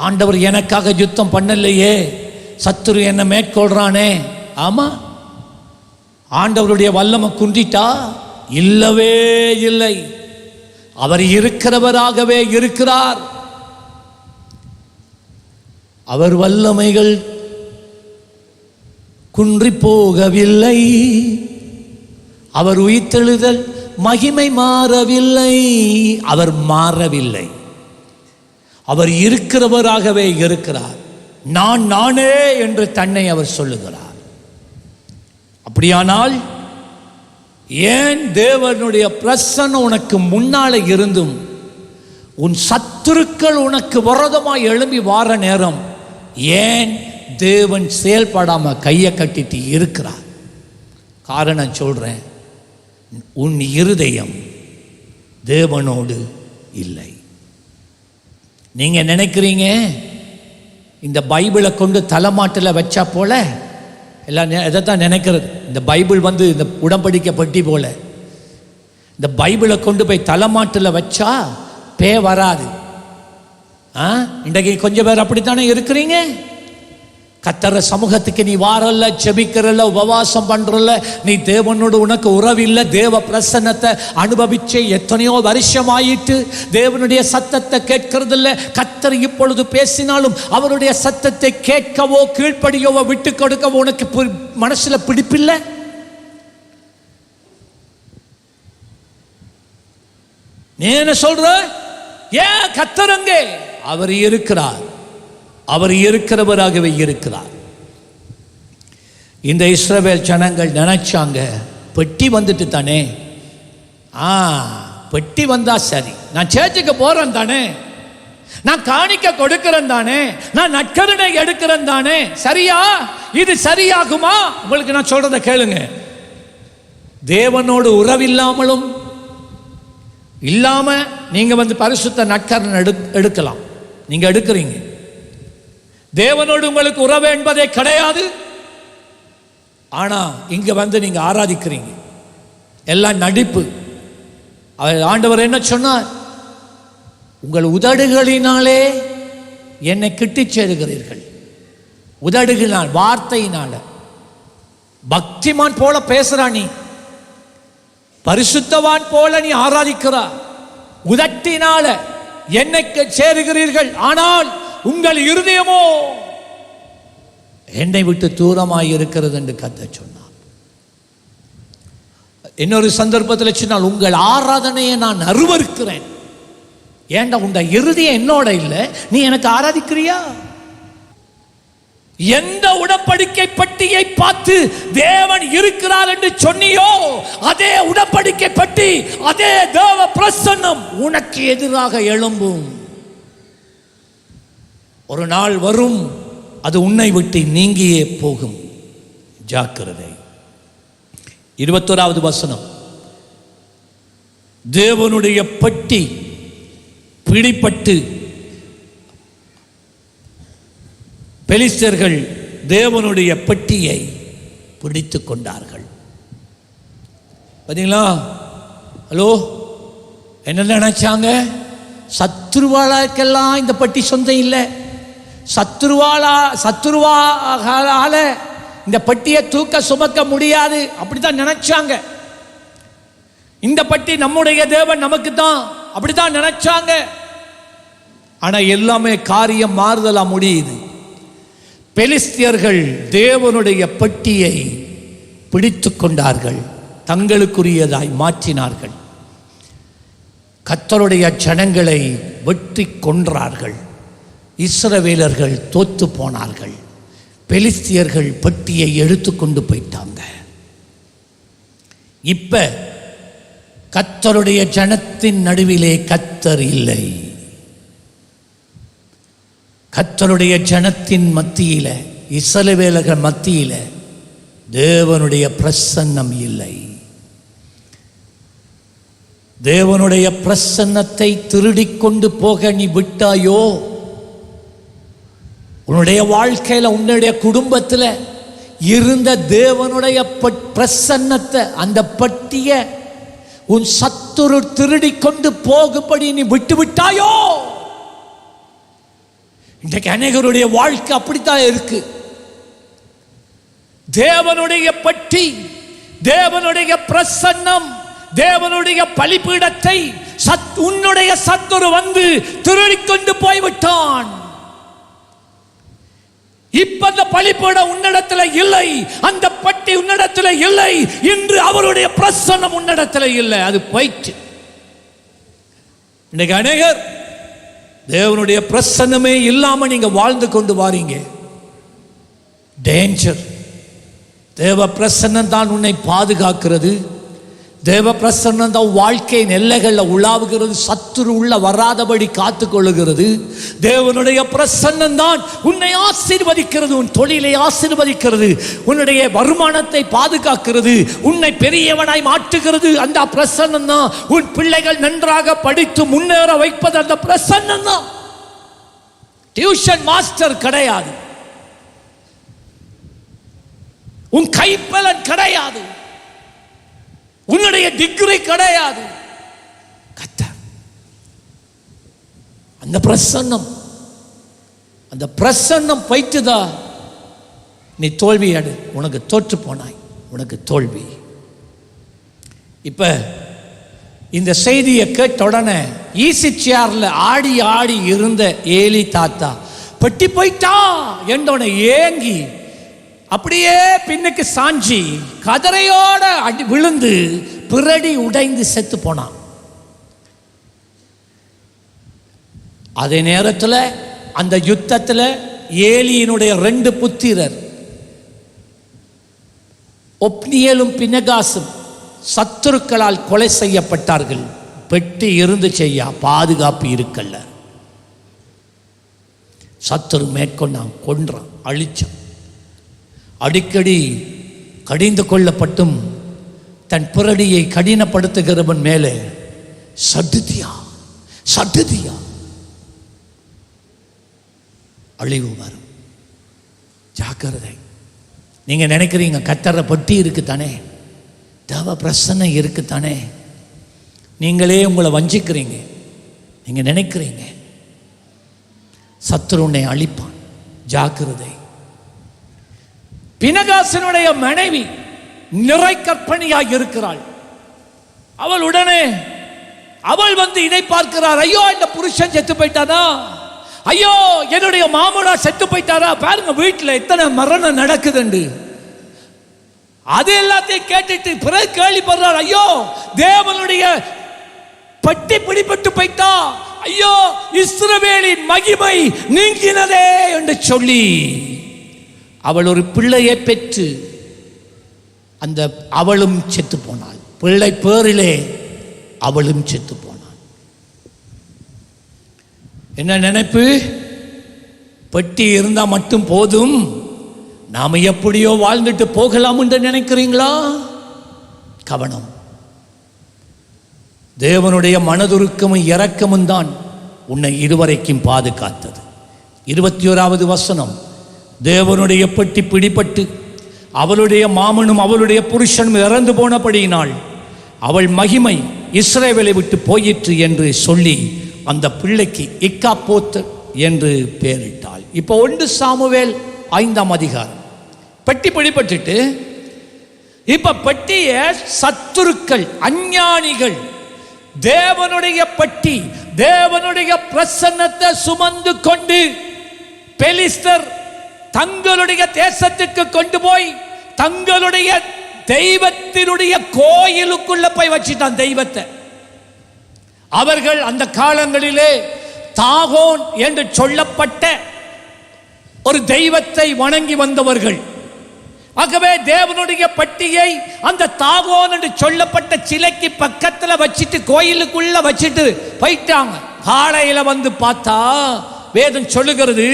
ஆண்டவர் எனக்காக யுத்தம் பண்ணலையே, சத்துரு என்ன மேற்கொள்றானே. ஆமா, ஆண்டவருடைய வல்லமை குன்றிட்டா? இல்லவே இல்லை. அவர் இருக்கிறவராகவே இருக்கிறார். அவர் வல்லமைகள் குன்றி போகவில்லை. அவர் உயிர்த்தெழுதல் மகிமை மாறவில்லை. அவர் மாறவில்லை. அவர் இருக்கிறவராகவே இருக்கிறார். நான் நானே என்று தன்னை அவர் சொல்லுகிறார். அப்படியானால் ஏன் தேவனுடைய பிரசன்னம் உனக்கு முன்னாலே இருந்தும் உன் சத்துருக்கள் உனக்கு விரோதமாய் எழும்பி வார நேரம் ஏன் தேவன் செயல்படாம கையை கட்டிட்டு இருக்கிறார்? காரணம் சொல்றேன், உன் இருதயம் தேவனோடு இல்லை. நீங்க நினைக்கிறீங்க இந்த பைபிளை கொண்டு தலைமாட்டில் வச்சா போல, எல்லாம் எதைத்தான் நினைக்கிறது, இந்த பைபிள் வந்து இந்த உடன்படிக்கை பட்டி போல, இந்த பைபிளை கொண்டு போய் தலைமாட்டில் வச்சா பே வராது. இன்றைக்கு கொஞ்சம் பேர் அப்படித்தானே இருக்கிறீங்க. கர்த்தர் சமூகத்துக்கு நீ வாரல்ல, ஜெபிக்கிறல்ல, உபவாசம் பண்றல்ல, நீ தேவனோடு உனக்கு உறவில்லை, தேவ பிரசன்னத்தை அனுபவிச்சு எத்தனையோ வருஷம் ஆயிட்டு தேவனுடைய சத்தத்தை கேட்கறது இல்லை. கர்த்தர் இப்பொழுது பேசினாலும் அவருடைய சத்தத்தை கேட்கவோ கீழ்ப்படியவோ விட்டு கொடுக்கவோ உனக்கு மனசுல பிடிப்பில்லை. நீ என்ன சொல்ற? ஏன் கர்த்தர் அங்கே? அவர் இருக்கிறார். அவர் இருக்கிறவராகவே இருக்கிறார். இந்த இஸ்ரவேல் ஜனங்கள் நினைச்சாங்க, பெட்டி வந்துட்டு தானே, பெட்டி வந்தா சரி, நான் சேர்ச்சுக்கு போறேன் தானே, நான் காணிக்க கொடுக்கிறேன் தானே, நான் நற்கருணை எடுக்கிறேன் தானே, சரியா? இது சரியாகுமா? உங்களுக்கு நான் சொல்றதை கேளுங்க. தேவனோடு உறவில்லாமலும் இல்லாம நீங்க வந்து பரிசுத்த நற்கருணை எடுக்கலாம். நீங்க எடுக்கிறீங்க. தேவனோடு உங்களுக்கு உறவு என்பதே கிடையாது. ஆனா இங்க வந்து நீங்க ஆராதிக்கிறீங்க, எல்லாம் நடிப்பு. ஆண்டவர் என்ன சொன்னார்? உங்கள் உதடுகளினாலே என்னை கிட்டி சேருகிறீர்கள். உதடுகளினால், வார்த்தையினால. பக்திமான் போல பேசுறா, நீ பரிசுத்தவான் போல நீ ஆராதிக்கிறா, உதட்டினால என்னை சேருகிறீர்கள், ஆனால் உங்கள் இருதயமோ என்னை விட்டு தூரமாய் இருக்கிறது என்று கர்த்தர் சொன்னார். இன்னொரு சந்தர்ப்பத்தில் சொன்னால், உங்கள் ஆராதனையை நான் அருவருக்கிறேன். ஏண்டா உண்ட இருதயம் என்னோட இல்லை, நீ எனக்கு ஆராதிக்கிறியா? எந்த உடன்படிக்கை பட்டியை பார்த்து தேவன் இருக்கிறார் என்று சொன்னியோ, அதே உடன்படிக்கை பட்டி, அதே தேவ பிரசன்னம் உனக்கு எதிராக எழும்பும். ஒரு நாள் வரும், அது உன்னை விட்டு நீங்கியே போகும். ஜாக்கிரதை. 21வது வசனம். தேவனுடைய பட்டி பிடிபட்டு பெலிஸ்தர்கள் தேவனுடைய பெட்டியை பிடித்து கொண்டார்கள். பார்த்தீங்களா? ஹலோ, என்ன நினைச்சாங்க? சத்துருவாளுக்கெல்லாம் இந்த பட்டி சொந்தம் இல்லை, சத்துருவால இந்த பட்டியை தூக்க சுமக்க முடியாது, அப்படித்தான் நினைச்சாங்க. இந்த பட்டி நம்முடைய தேவன் நமக்கு தான், அப்படித்தான் நினைச்சாங்க. ஆனா எல்லாமே காரியம் மாறுதலா முடியுது. பெலிஸ்தியர்கள் தேவனுடைய பட்டியை பிடித்து கொண்டார்கள், தங்களுக்குரியதாய் மாற்றினார்கள். கர்த்தருடைய ஜனங்களை வெட்டி கொன்றார்கள். இஸ்ரவேலர்கள் தோத்து போனார்கள். பெலிஸ்தியர்கள் பட்டியை எடுத்துக்கொண்டு போயிட்டாங்க. இப்ப கர்த்தருடைய ஜனத்தின் நடுவிலே கர்த்தர் இல்லை. கர்த்தருடைய ஜனத்தின் மத்தியில, இஸ்ரவேலர்கள் மத்தியில தேவனுடைய பிரசன்னம் இல்லை. தேவனுடைய பிரசன்னத்தை திருடிக்கொண்டு போக நீ விட்டாயோ, உன்னுடைய வாழ்க்கையில, உன்னுடைய குடும்பத்தில் இருந்த தேவனுடைய பிரசன்னத்தை, அந்த பட்டிய உன் சத்துரு திருடிக்கொண்டு போகும்படி நீ விட்டு விட்டாயோ. இன்றைக்கு அநேகருடைய வாழ்க்கை அப்படித்தான் இருக்கு. தேவனுடைய பட்டி, தேவனுடைய பிரசன்னம், தேவனுடைய பலிபீடத்தை உன்னுடைய சத்துரு வந்து திருடிக்கொண்டு போய்விட்டான். இப்ப அந்த பலிபீடம் உன்னிடத்தில் இல்லை, அந்த பட்டி உன்னிடத்தில் இல்லை, இன்று அவருடைய பிரசன்னம் உன்னிடத்தில் இல்லை, அது போயிட்டு. இன்னைக்கு அநேகர் தேவனுடைய பிரசன்னமே இல்லாம நீங்க வாழ்ந்து கொண்டு வாரீங்க. டேஞ்சர். தேவ பிரசன்னம் தான் உன்னை பாதுகாக்கிறது. தேவ பிரசன்னம் தான் வாழ்க்கையின் எல்லைகளில் உலாவுகிறது, சத்துரு உள்ள வராதபடி காத்துக்கொள்ளுகிறது. தேவனுடைய பிரசன்னம் தான் உன்னை ஆசீர்வதிக்கிறது, உன் தொழிலை ஆசீர்வதிக்கிறது, உன்னுடைய வருமானத்தை பாதுகாக்கிறது, உன்னை பெரியவனாய் மாற்றுகிறது. அந்த பிரசன்னம் தான் உன் பிள்ளைகள் நன்றாக படித்து முன்னேற வைப்பது. அந்த பிரசன்னம் தான். டியூஷன் மாஸ்டர் கிடையாது, உன் கைப்பலன் கிடையாது, உன்னுடைய டிகிரி கிடையாது. கர்த்தர் அந்த பிரசன்னம், அந்த பிரசன்னம் பைத்துதா நீ தோல்வி அடு. உனக்கு தோற்று போனாய், உனக்கு தோல்வி. இப்ப இந்த செய்தியை கேட்ட உடனே ஈசி சேர்ல ஆடி ஆடி இருந்த ஏலி தாத்தா பெட்டி போயிட்டா என்றோட ஏங்கி அப்படியே பின்னுக்கு சாஞ்சி கதரையோட அடி விழுந்து பிறடி உடைந்து செத்து போனான். அதே நேரத்தில் அந்த யுத்தத்தில் ஏலியினுடைய 2 புத்திரர் ஒப்னியலும் பினகாசும் சத்துருக்களால் கொலை செய்யப்பட்டார்கள். பெட்டி இருந்து செய்யா, பாதுகாப்பு இருக்கல்ல. சத்துரு மேற்கொண்டான், கொன்றான், அழிச்சான். அடிக்கடி கடிந்து கொள்ளப்பட்டும் தன் பிறடியை கடினப்படுத்துகிறவன் மேலே சடுதியா சடுதியா அழிவு வரும். ஜாக்கிரதை. நீங்க நினைக்கிறீங்க கர்த்தர பட்டி இருக்குத்தானே, தேவ பிரசன்னம் இருக்குத்தானே, நீங்களே உங்களை வஞ்சிக்கிறீங்க. நீங்க நினைக்கிறீங்க சத்துரு உன்னை அழிப்பான். ஜாக்கிரதை. பினகாசனுடைய மனைவி நிறை கற்பனையாக இருக்கிறாள். அவள் உடனே அவள் வந்து இதை பார்க்கிறார். ஐயோ, இந்த புருஷன் செத்து போயிட்டானா, ஐயோ என்னுடைய மாமனா செத்து போயிட்டாரா, பாருங்க வீட்டில் எத்தனை மரணம் நடக்குதுண்டு. அது எல்லாத்தையும் கேட்டுட்டு பிறகு கேள்விப்படுறார், ஐயோ தேவனுடைய பட்டி பிடிபட்டு போயிட்டா, ஐயோ இஸ்ரவேலின் மகிமை நீங்கினதே என்று சொல்லி அவள் ஒரு பிள்ளையை பெற்று அவளும் செத்து போனாள். பிள்ளை பேரிலே அவளும் செத்து போனாள். என்ன நினைப்பு? பெட்டி இருந்தா மட்டும் போதும், நாம எப்படியோ வாழ்ந்துட்டு போகலாம் என்று நினைக்கிறீங்களா? கவனம். தேவனுடைய மனதுருக்கமும் இரக்கமும் தான் உன்னை இதுவரைக்கும் பாதுகாத்தது. 21வது வசனம், தேவனுடைய பெட்டி பிடிபட்டு அவளுடைய மாமனும் அவளுடைய புருஷனும் இறந்து போனபடியினால் அவள் மகிமை இஸ்ரவேலை விட்டு போயிற்று என்று சொல்லி அந்த பிள்ளைக்கு இக்காபோத் என்று பெயரிட்டாள். இப்போ 1 சாமுவேல் 5ஆம் அதிகாரம். பெட்டி பிடிபட்டுட்டு இப்ப பெட்டிய சத்துருக்கள், அஞ்ஞானிகள் தேவனுடைய பெட்டி, தேவனுடைய பிரசன்னத்தை சுமந்து கொண்டு பெலிஸ்தர் தங்களுடைய தேசத்துக்கு கொண்டு போய் தங்களுடைய தெய்வத்தினுடைய கோயிலுக்குள்ள போய் வச்சிட்டான் தெய்வத்தை. அவர்கள் அந்த காலங்களிலே தாகோன் என்று சொல்லப்பட்ட ஒரு தெய்வத்தை வணங்கி வந்தவர்கள். ஆகவே தேவனுடைய பட்டியை அந்த தாகோன் என்று சொல்லப்பட்ட சிலைக்கு பக்கத்தில் வச்சிட்டு கோயிலுக்குள்ள வச்சிட்டு போயிட்டாங்க. காலையில வந்து பார்த்தா வேதம் சொல்லுகிறது,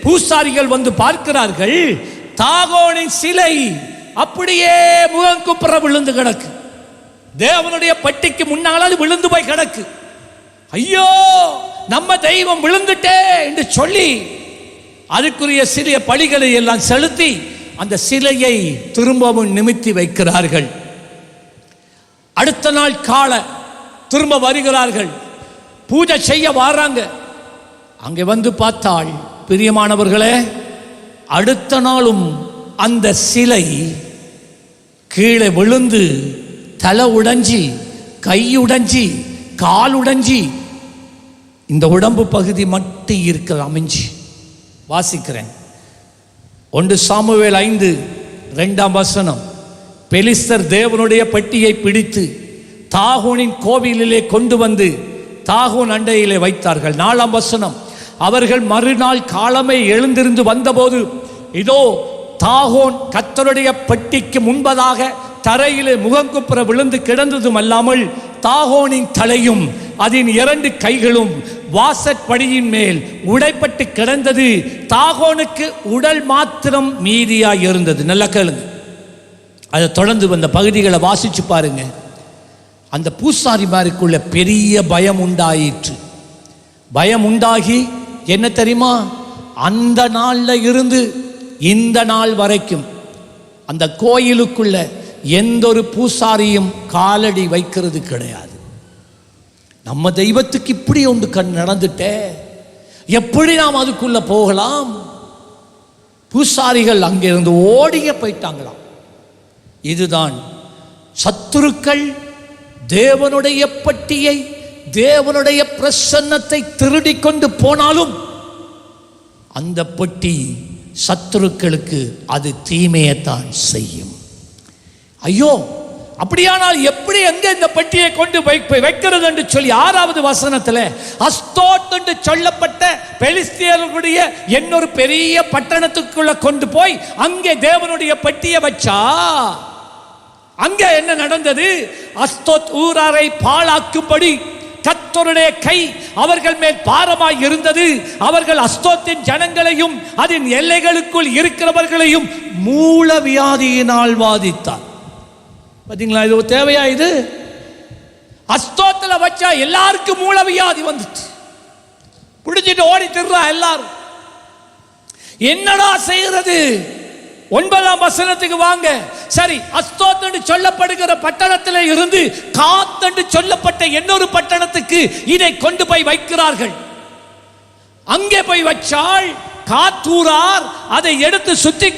பூசாரிகள் வந்து பார்க்கிறார்கள், தாகோனின் சிலை அப்படியே முகங்குப்புற விழுந்து கிடக்கு. தேவனுடைய பட்டிக்கு முன்னால் விழுந்து போய் கிடக்கு. ஐயோ நம்ம தெய்வம் விழுந்துட்டே என்று சொல்லி அதுக்குரிய சிறிய பலிகளை எல்லாம் செலுத்தி அந்த சிலையை திரும்பவும் நிமித்தி வைக்கிறார்கள். அடுத்த நாள் காலை திரும்ப வருகிறார்கள், பூஜை செய்ய வராங்க. அங்கே வந்து பார்த்தாள், பிரியமானவர்களே, அடுத்த நாளும் அந்த சிலை கீழே விழுந்து தலை உடைஞ்சி, கை உடைஞ்சி, கால் உடைஞ்சி, இந்த உடம்பு பகுதி மட்டும் இருக்க அமைஞ்சு. வாசிக்கிறேன். 1 சாமுவேல் 5:2ஆம் வசனம். பெலிஸ்தர் தேவனுடைய பெட்டியை பிடித்து தாகோனின் கோவிலிலே கொண்டு வந்து தாகோன் அண்டையிலே வைத்தார்கள். 4ஆம் வசனம். அவர்கள் மறுநாள் காலமே எழுந்திருந்து வந்தபோது இதோ தாகோன் கர்த்தருடைய பெட்டிக்கு முன்பதாக தரையிலே முகங்குப்புற விழுந்து கிடந்ததும் அல்லாமல் தாகோனின் தலையும் அதன் 2 கைகளும் வாசற்படியின் மேல் உடைப்பட்டு கிடந்தது. தாகோனுக்கு உடல் மாத்திரம் மீதியாய் இருந்தது. நல்ல கேளுங்க, அதை தொடர்ந்து அந்த பகுதிகளை வாசிச்சு பாருங்க. அந்த பூசாரிமாருக்குள்ள பெரிய பயம் உண்டாயிற்று. பயம் உண்டாகி என்ன தெரியுமா, அந்த நாள்ல இருந்து இந்த நாள் வரைக்கும் அந்த கோயிலுக்குள்ள எந்த ஒரு பூசாரியும் காலடி வைக்கிறது கிடையாது. நம்ம தெய்வத்துக்கு இப்படி ஒன்று நடந்துட்டே, எப்படி நாம் அதுக்குள்ள போகலாம்? பூசாரிகள் அங்கிருந்து ஓடிய போயிட்டாங்களாம். இதுதான் சத்துருக்கள் தேவனுடைய பட்டியை, தேவனுடைய பிரசன்னத்தை திருடி கொண்டு போனாலும் அந்த பெட்டி சத்துருக்களுக்கு அது தீமையைத்தான் செய்யும். ஐயோ, அப்படியானால் எப்படி எங்க இந்த பெட்டியை கொண்டு வைக்கிறது என்று சொல்லி 6வது வசனத்தில் அஸ்தோத் என்று சொல்லப்பட்ட பெலிஸ்தியர்களுடைய இன்னொரு பெரிய பட்டணத்துக்குள்ள கொண்டு போய் அங்கே தேவனுடைய பெட்டியை வச்சா அங்கே என்ன நடந்தது? அஸ்தோத் ஊராரை பாழாக்கும்படி கர்த்தருடைய கை அவர்கள் மேல் பாரமாய் இருந்தது. அவர்கள் அஸ்தோத்தின் ஜனங்களையும் அதன் எல்லைகளுக்குள் இருக்கிறவர்களையும் மூல வியாதியினால் வாதித்தார். பார்த்தீங்களா, இது தேவையா? இது அஸ்தோத்தில் வச்சா எல்லாருக்கும் மூல வியாதி வந்துச்சு, பிடிச்சிட்டு ஓடி திருறா எல்லாரும். என்னடா செய்யறது? 9ஆம் வசனத்துக்கு வாங்க. சரி, அஸ்தோத் என்று சொல்லப்படுகிற பட்டணத்தில் இருந்து காத் என்று சொல்லப்பட்ட இன்னொரு பட்டணத்துக்கு இதை கொண்டு போய் வைக்கிறார்கள். அங்கே போய் வச்சால் காத்தூரார் அதை எடுத்து சுற்றி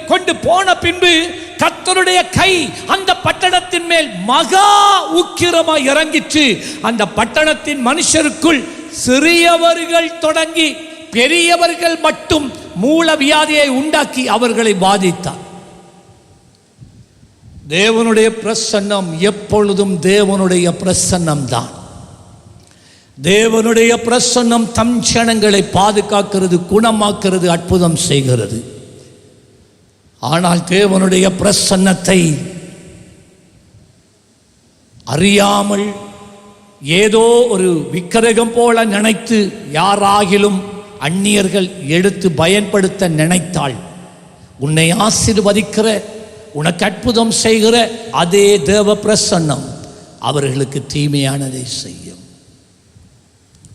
கொண்டு போன பின்பு கர்த்தருடைய கை அந்த பட்டணத்தின் மேல் மகா உக்கிரமாய் இறங்கிற்று. அந்த பட்டணத்தின் மனுஷருக்குள் சிறியவர்கள் தொடங்கி பெரியவர்கள் மட்டும் மூல வியாதியை உண்டாக்கி அவர்களை பாதித்தார். தேவனுடைய பிரசன்னம் எப்பொழுதும் தேவனுடைய பிரசன்னம் தான். தேவனுடைய பிரசன்னம் தம் ஜனங்களை பாதுகாக்கிறது, குணமாக்குறது, அற்புதம் செய்கிறது. ஆனால் தேவனுடைய பிரசன்னத்தை அறியாமல் ஏதோ ஒரு விக்கிரகம் போல நினைத்து யாராகிலும் அந்நியர்கள் எடுத்து பயன்படுத்த நினைத்தால், உன்னை ஆசீர்வதிக்கிற, உனக்கு அற்புதம் செய்கிற அதே தேவ பிரசன்னம் அவர்களுக்கு தீமையானதை செய்யும்.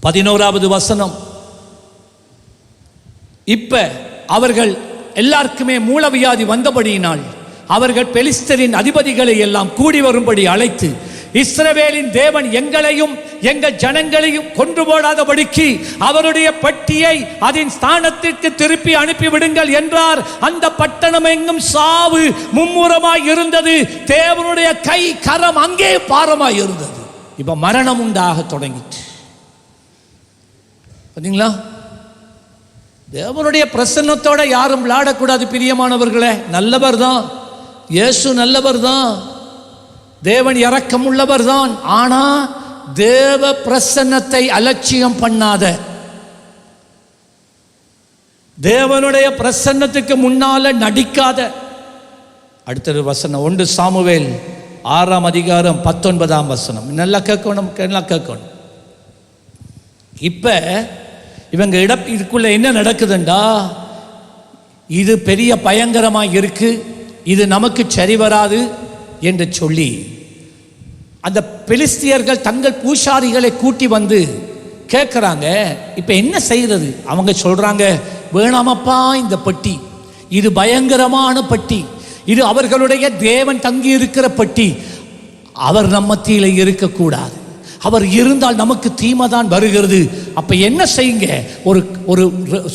11வது வசனம். இப்ப அவர்கள் எல்லாருக்குமே மூலவியாதி வந்தபடியினால் அவர்கள் பெலிஸ்தரின் அதிபதிகளை எல்லாம் கூடி வரும்படி அழைத்து, இஸ்ரவேலின் தேவன் எங்களையும் எங்கள் ஜனங்களையும் கொன்று போடாதபடிக்கு அவருடைய பட்டியை அதன் ஸ்தானத்திற்கு திருப்பி அனுப்பிவிடுங்கள் என்றார். அந்த பட்டணம் எங்கும் சாவு மும்முரமாய் இருந்தது. தேவனுடைய கை கரம் அங்கே பாரமாய் இருந்தது. இப்ப மரணம் உண்டாக தொடங்கிட்டு பார்த்தீங்களா? தேவனுடைய பிரசன்னத்தோட யாரும் விளையாடக்கூடாது பிரியமானவர்களே. நல்லவர் தான், இயேசு நல்லவர் தான், தேவன் இரக்கம் உள்ளவர் தான். ஆனா தேவ பிரசன்னத்தை அலட்சியம் பண்ணாத, தேவனுடைய பிரசன்னத்துக்கு முன்னால நடிக்காத. அடுத்தது வசனம் 1 சாமுவேல் 6ஆம் அதிகாரம் 19ஆம் வசனம். நல்லா கேட்கணும், நல்லா கேட்கணும். இப்ப இவங்க இதுக்குள்ள என்ன நடக்குதுண்டா, இது பெரிய பயங்கரமாக இருக்கு, இது நமக்கு சரி வராது என்று சொல்லி அந்த பெலிஸ்தியர்கள் தங்கள் பூசாரிகளை கூட்டி வந்து கேட்குறாங்க, இப்போ என்ன செய்கிறது? அவங்க சொல்கிறாங்க, வேணாமப்பா இந்த பட்டி, இது பயங்கரமான பட்டி, இது அவர்களுடைய தேவன் தங்கி இருக்கிற பட்டி, அவர் நம்ம மத்தியில் இருக்கக்கூடாது, அவர் இருந்தால் நமக்கு தீமை தான் வருகிறது. அப்போ என்ன செய்யுங்க, ஒரு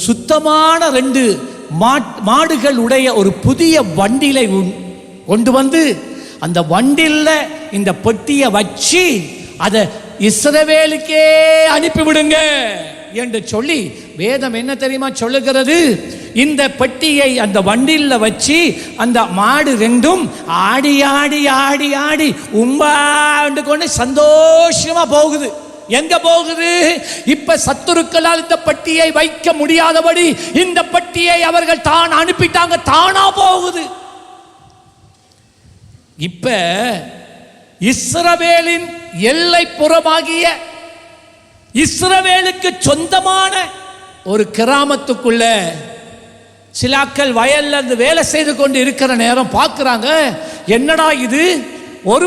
சுத்தமான 2 மாடுகள் உடைய ஒரு புதிய வண்டிலை கொண்டு வந்து அந்த வண்டியில் இந்த பெட்டியை வச்சு அதை இஸ்ரவேலுக்கே அனுப்பிவிடுங்க என்று சொல்லி வேதம் என்ன தெரியுமா சொல்லுகிறது? இந்த பெட்டியை அந்த வண்டியில் வச்சு அந்த மாடு 2ம் ஆடி ஆடி ஆடி ஆடி உம்பாண்டு கொண்டு சந்தோஷமா போகுது. எங்க போகுது? இப்ப சத்துருக்களால் இந்த பட்டியை வைக்க முடியாதபடி இந்த பட்டியை அவர்கள் தான் அனுப்பிட்டாங்க, தானா போகுது. இப்ப இஸ்ரவேலின் எல்லை புறமாகிய இஸ்ரவேலுக்கு சொந்தமான ஒரு கிராமத்துக்குள்ள சிலாக்கள் வயல்ல இருந்து வேலை செய்து கொண்டு இருக்கிற நேரம் பார்க்கிறாங்க, என்னடா இது, ஒரு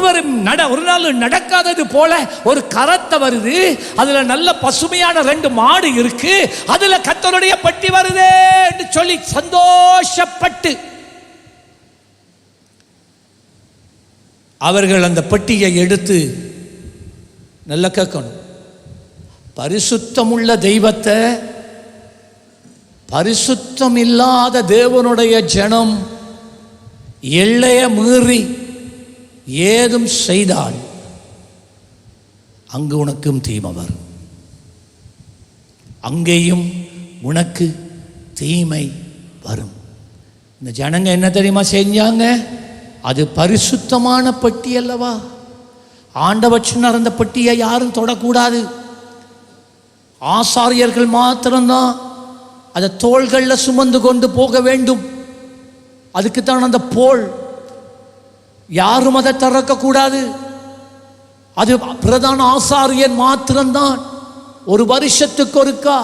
நாள் நடக்காதது போல ஒரு கரத்தை வருது, அதுல நல்ல பசுமையான 2 மாடு இருக்கு, அதுல கர்த்தருடைய பட்டி வருதே என்று சொல்லி சந்தோஷப்பட்டு அவர்கள் அந்த பட்டியை எடுத்து, நல்ல கேட்கணும், பரிசுத்தமுள்ள தெய்வத்தை பரிசுத்தம் இல்லாத தேவனுடைய ஜனம் எல்லைய மீறி ஏதும் செய்தால் அங்கு உனக்கும் தீமை வரும், அங்கேயும் உனக்கு தீமை வரும். இந்த ஜனங்க என்ன தெரியுமா செஞ்சாங்க? அது பரிசுத்தமான பட்டி அல்லவா, ஆண்டவர் சொன்னார் அந்த பட்டியை யாரும் தொடக்கூடாது, ஆசாரியர்கள் மாத்திரம்தான் அதை தோள்களில் சுமந்து கொண்டு போக வேண்டும். அதுக்குத்தான் அந்த போல், யாரும் அதை திறக்கக்கூடாது. அது பிரதான ஆசாரியன் மாத்திரம்தான் ஒரு வருஷத்துக்கு ஒருக்கா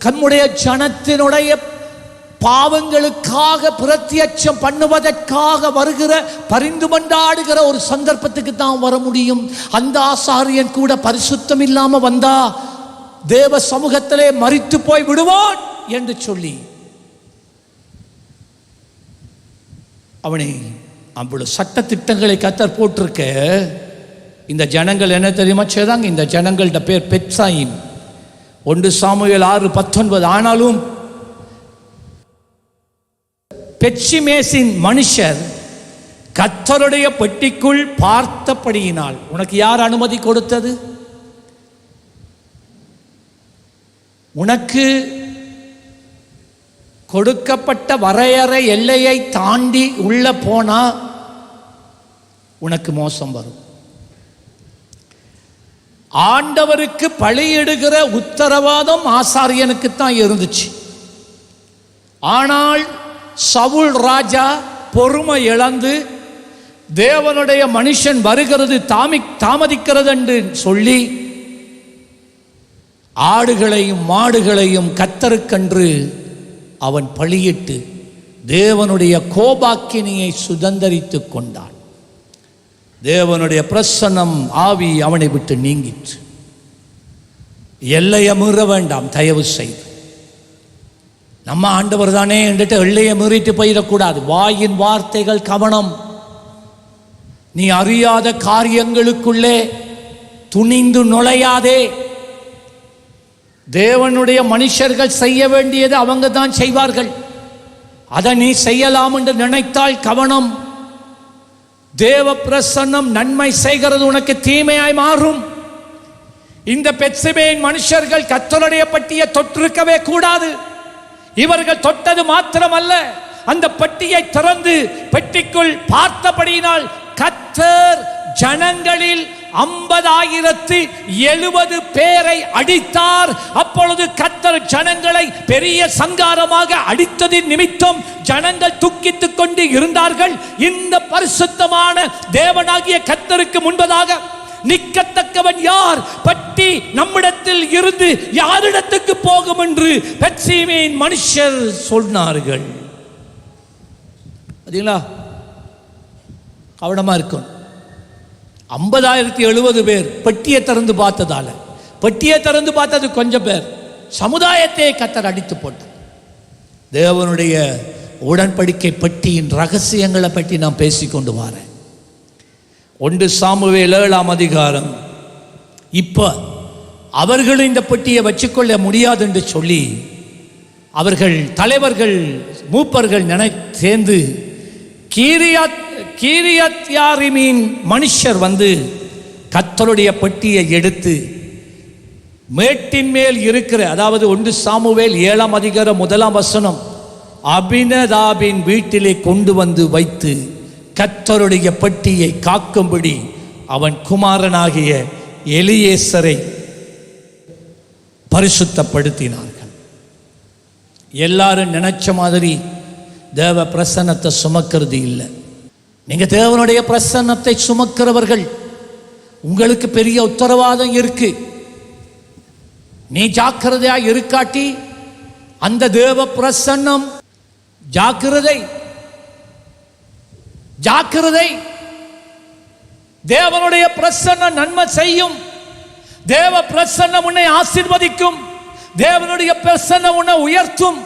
தம்முடைய ஜனத்தினுடைய பாவங்களுக்காக பிரத்யட்சம் பண்ணுவதற்காக வருகிற பரிந்து மண்டாடுகிற ஒரு சந்தர்ப்பத்துக்கு தான் வர முடியும். அந்த ஆசாரியன் கூட பரிசுத்தம் இல்லாம வந்தா தேவ சமூகத்திலே மரித்து போய் விடுவான் என்று சொல்லி அவனை அவ்வளவு சட்ட திட்டங்களை கர்த்தர் போட்டிருக்க. இந்த ஜனங்கள் என்ன தெரியுமா செய்தாங்க? இந்த ஜனங்கள்ட பேர் பெத்சாயிம். 1 சாமுவேல் 6:19. ஆனாலும் பெத்ஷிமேசின் மனுஷர் கர்த்தருடைய பெட்டிக்குள் பார்த்தபடியினால், உனக்கு யார் அனுமதி கொடுத்தது? உனக்கு கொடுக்கப்பட்ட வரையறை எல்லையை தாண்டி உள்ள போனா உனக்கு மோசம் வரும். ஆண்டவருக்கு பலியிடுகிற உத்தரவாதம் ஆசாரியனுக்குத்தான் இருந்துச்சு. ஆனால் சவுல் ராஜா பொறுமை இழந்து தேவனுடைய மனுஷன் வருகிறது தாமதிக்கிறது என்று சொல்லி ஆடுகளையும் மாடுகளையும் கர்த்தருக்கென்று அவன் பலியிட்டு தேவனுடைய கோபாக்கினியை சுதந்தரித்துக் கொண்டான். தேவனுடைய பிரசன்னம் ஆவி அவனை விட்டு நீங்கிற்று. எல்லையை மீற வேண்டாம் தயவு செய்து. நம்ம ஆண்டவர் தானே என்றுட்டு எல்லையை மீறிட்டு போயிடக்கூடாது. வாயின் வார்த்தைகள் கவனம். நீ அறியாத காரியங்களுக்குள்ளே துணிந்து நுழையாதே. தேவனுடைய மனுஷர்கள் செய்ய வேண்டியது அவங்க தான் செய்வார்கள். அதை நீ செய்யலாம் என்று நினைத்தால் கவனம். தேவ பிரசன்னம் நன்மை செய்கிறது உனக்கு தீமையாய் மாறும். இந்த பெத்செபேயின் மனுஷர்கள் கர்த்தருடைய பட்டியை தொற்றிருக்கவே கூடாது. இவர்கள் தொட்டது மாத்திரமல்ல, அந்த பட்டியை திறந்து பெட்டிக்குள் பார்த்தபடியினால் கர்த்தர் ஜனங்களில் 50,070 பேரை அடித்தார். அப்பொழுது கர்த்தர் ஜனங்களை பெரிய சங்காரமாக அடித்ததின் நிமித்தம் ஜனங்கள் துக்கித்துக் கொண்டு இருந்தார்கள். இந்த பரிசுத்தமான தேவனாகிய கர்த்தருக்கு முன்பதாக நிற்கத்தக்கவன் யார்? பட்டி நம்மிடத்தில் இருந்து யாரிடத்துக்கு போகும் என்று பெத்செபேயின் மனுஷர் சொன்னார்கள். பாத்தீங்களா? கவனமா இருக்கும். 50,070 பேர் பெட்டியை திறந்து பார்த்ததால, பெட்டியை திறந்து பார்த்தது கொஞ்சம் பேர், சமுதாயத்தை கர்த்தர் அடித்து போட்டார். தேவனுடைய உடன்படிக்கை பெட்டியின் ரகசியங்களை பற்றி நான் பேசிக்கொண்டு வரேன். 1 சாமுவேல் 7ஆம் அதிகாரம். இப்போ அவர்கள் இந்த பெட்டியை வச்சுக்கொள்ள முடியாது என்று சொல்லி அவர்கள் தலைவர்கள் மூப்பர்கள் சேர்ந்து கீரியத்யாரீமின் மனுஷர் வந்து கர்த்தருடைய பெட்டியை எடுத்து மேட்டின் மேல் இருக்கிற, அதாவது 1 சாமுவேல் 7ஆம் அதிகாரம் 1ஆம் வசனம், அபினதாபின் வீட்டிலே கொண்டு வந்து வைத்து கர்த்தருடைய பெட்டியை காக்கும்படி அவன் குமாரனாகிய எலியேசரை பரிசுத்தப்படுத்தினார்கள். எல்லாரும் நினைச்ச மாதிரி தேவ பிரசன்னத்தை சுமக்கிறது இல்லை. நீங்க தேவனுடைய பிரசன்னத்தை சுமக்கிறவர்கள், உங்களுக்கு பெரிய உத்தரவாதம் இருக்கு. நீ ஜாக்கிரதையா இருக்காட்டி அந்த தேவ பிரசன்னம், ஜாக்கிரதை ஜாக்கிரதை, தேவனுடைய பிரசன்னம் நன்மை செய்யும். தேவ பிரசன்னம் உன்னை ஆசீர்வதிக்கும். தேவனுடைய பிரசன்னம் உன்னை உயர்த்தும்.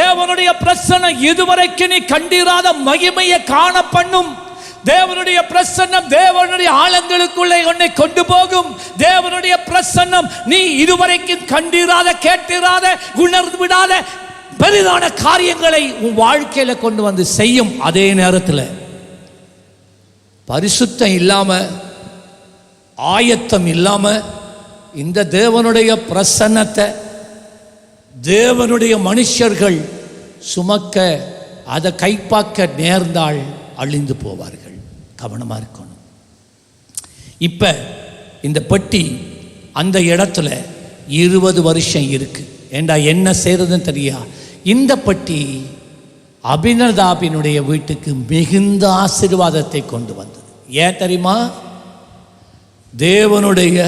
தேவனுடைய பிரசன்னம் இதுவரைக்கும் நீ கண்டிராத மகிமையை காண பண்ணும். தேவனுடைய பிரசன்னம் தேவனுடைய ஆழங்களுக்குள்ளே உன்னை கொண்டு போகும். தேவனுடைய பிரசன்னம் நீ இதுவரைக்கும் கண்டிராத, கேட்டிராத, உணர்ந்து விடாத பெரிதான காரியங்களை உன் வாழ்க்கையில கொண்டு வந்து செய்யும். அதே நேரத்தில் பரிசுத்தம் இல்லாம, ஆயத்தம் இல்லாம இந்த தேவனுடைய பிரசன்னத்தை தேவனுடைய மனுஷர்கள் சுமக்க, அதை கைப்பாக்க நேர்ந்தால் அழிந்து போவார்கள். கவனமா இருக்கணும். இப்ப இந்த பெட்டி அந்த இடத்துல 20 வருஷம் இருக்கு. ஏண்டா என்ன செய்யறதுன்னு தெரியா. இந்த பெட்டி அபினதாபினுடைய வீட்டுக்கு மிகுந்த ஆசீர்வாதத்தை கொண்டு வந்தது. ஏன் தெரியுமா? தேவனுடைய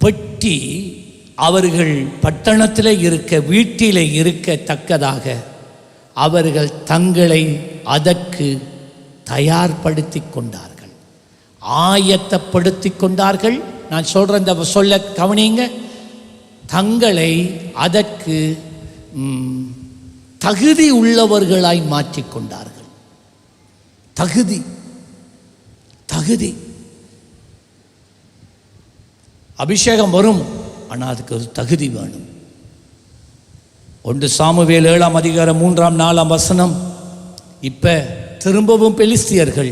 பெட்டி அவர்கள் பட்டணத்தில் இருக்க, வீட்டிலே இருக்கத்தக்கதாக அவர்கள் தங்களை அதற்கு தயார்படுத்தி கொண்டார்கள், ஆயத்தப்படுத்தி கொண்டார்கள். நான் சொல்ற இந்த சொல்ல கவனிங்க. தங்களை அதற்கு தகுதி உள்ளவர்களாய் மாற்றிக்கொண்டார்கள். தகுதி தகுதி அபிஷேகம் வரும், ஆனால் அதுக்கு ஒரு தகுதி வேணும். 1 சாமுவேல் 7ஆம் அதிகாரம் 3ஆம் 4ஆம் வசனம். இப்ப திரும்பவும் பெலிஸ்தியர்கள்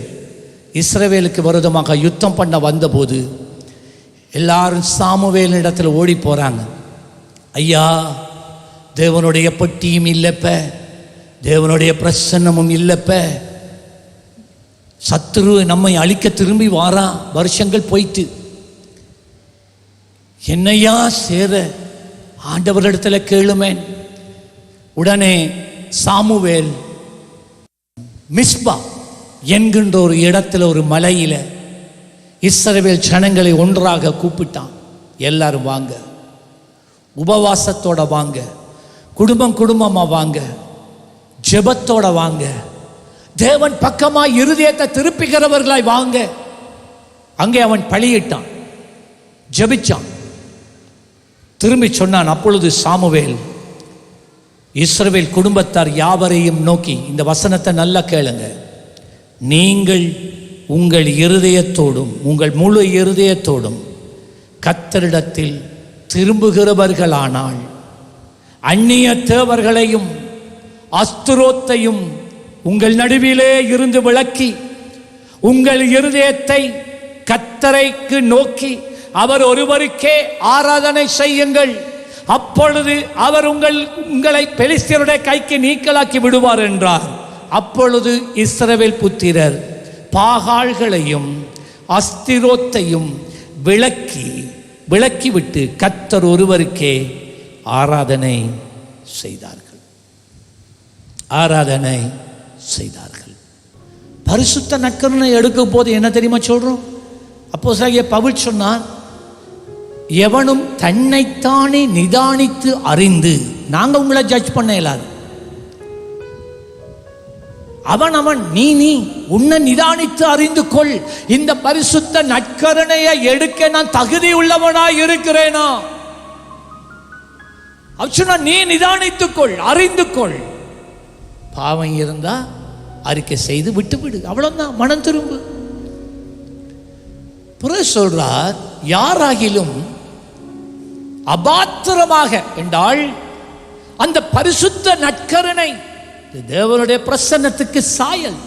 இஸ்ரவேலுக்கு விரோதமாக யுத்தம் பண்ண வந்தபோது எல்லாரும் சாமுவேல் இடத்துல ஓடி போறாங்க. ஐயா, தேவனுடைய பெட்டியும் இல்லப்ப, தேவனுடைய பிரசன்னமும் இல்லப்ப, சத்துரு நம்மை அழிக்க திரும்பி வாரான், வருஷங்கள் போயிட்டு. என்னையா சேர ஆண்டவரிடத்துல கேளுமேன். உடனே சாமுவேல் மிஸ்பா என்கின்ற ஒரு இடத்துல ஒரு மலையில இஸ்ரவேல் ஜனங்களை ஒன்றாக கூப்பிட்டான். எல்லாரும் வாங்க, உபவாசத்தோட வாங்க, குடும்பம் குடும்பமா வாங்க, ஜெபத்தோட வாங்க, தேவன் பக்கமாய் இருதயத்தை திருப்பிக்கிறவர்களாய் வாங்க. அங்கே அவன் பலியிட்டான், ஜெபிச்சான், திரும்பி சொன்னான். அப்பொழுது சாமுவேல் இஸ்ரவேல் குடும்பத்தார் யாவரையும் நோக்கி, இந்த வசனத்தை நல்லா கேளுங்க, நீங்கள் உங்கள் இருதயத்தோடும் உங்கள் முழு இருதயத்தோடும் கர்த்தரிடத்தில் திரும்புகிறவர்களானால் அந்நிய தேவர்களையும் அஸ்திரோத்தையும் உங்கள் நடுவிலே இருந்து விலக்கி உங்கள் இருதயத்தை கர்த்தரைக்கு நோக்கி அவர் ஒருவருக்கே ஆராதனை செய்யுங்கள். அப்பொழுது அவர் உங்களை பெலிஸ்தியருடைய கைக்கு நீக்கலாக்கி விடுவார் என்றார். அப்பொழுது இஸ்ரவேல் புத்திரர் பாகால்களையும் அஸ்திரோத்தையும் விலக்கிவிட்டு கர்த்தர் ஒருவருக்கே ஆராதனை செய்தார்கள். ஆராதனை செய்தார்கள். பரிசுத்த நற்கருணை எடுக்கும் போது என்ன தெரியுமா சொல்றோம்? அப்போஸ்தலனாகிய பவுல் சொன்னார், எவனும் தன்னைத்தானே நிதானித்து அறிந்து, நாங்க உங்களை ஜட்ஜ் பண்ண இயலாது, அவன் நீ உன்னை நிதானித்து அறிந்து கொள். இந்த பரிசுத்த நற்கருணையை எடுக்க நான் தகுதி உள்ளவனாய் இருக்கிறேனா? நீ நிதானித்துக்கொள், அறிந்து கொள். பாவம் இருந்தா அறிக்கை செய்து விட்டுவிடு, அவ்வளவுதான், மனம் திரும்பு. பிறகு சொல்றார், யாராகிலும் அபாத்திரமாக என்றால் அந்த பரிசுத்த நற்கருணை தேவனுடைய பிரசன்னத்துக்கு சாயல்.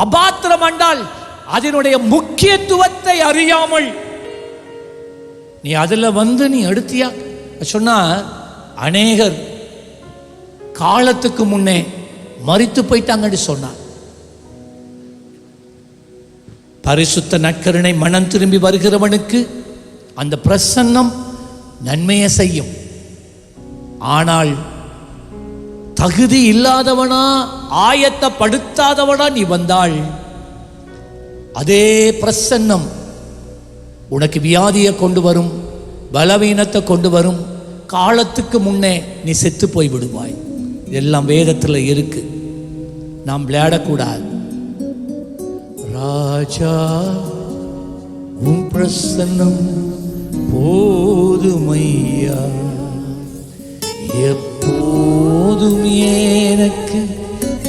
அபாத்திரம் என்றால் அதனுடைய முக்கியத்துவத்தை அறியாமல் நீ அதுல நீ எடுத்தியா சொன்னா, அநேகர் காலத்துக்கு முன்னே மரித்து போயிட்டாங்கன்னு சொன்னார். பரிசுத்த நற்கருணை மனம் திரும்பி வருகிறவனுக்கு அந்த பிரசன்னம் நன்மையை செய்யும். ஆனால் தகுதி இல்லாதவனா, ஆயத்தப்படுத்தாதவனா நீ வந்தால் அதே பிரசன்னம் உனக்கு வியாதியை கொண்டு வரும், பலவீனத்தை கொண்டு வரும். காலத்துக்கு முன்னே நீ செத்து போய் விடுவாய். இதெல்லாம் வேதத்தில் இருக்கு, நாம் விளையாடக்கூடாது. ராஜா உன் பிரசன்னம் போதுமையா, எப்போதும் எனக்கு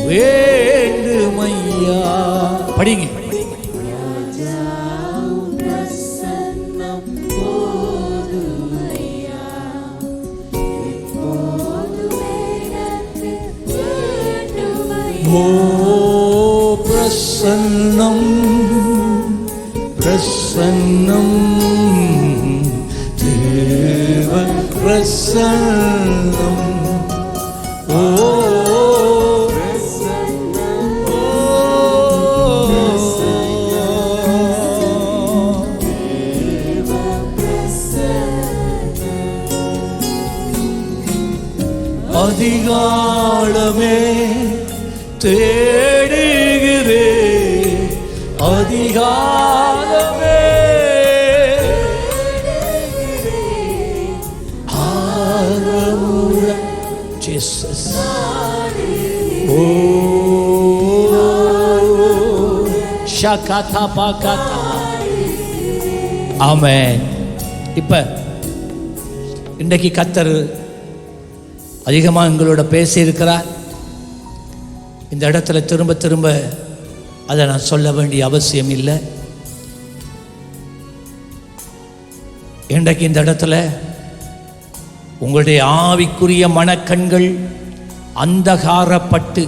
வேண்டுமையா. படிங்க. ஓ பிரசன்னம் பிரசன்னம் தேவ பிரசன்னம். ஓ அதிகாலமே தேடுகிறே, அதிகாலமே ஆரமுற ஜீசஸ். ஓ ஷகதா பகதா. ஆமென். இப்ப இன்றைக்கு கர்த்தர் அதிகமாக எங்களோட பேசியிருக்கிறார். இந்த இடத்துல திரும்ப திரும்ப அதை நான் சொல்ல வேண்டிய அவசியம் இல்லை. இன்றைக்கு இந்த இடத்துல உங்களுடைய ஆவிக்குரிய மனக்கண்கள் அந்தகாரப்பட்டு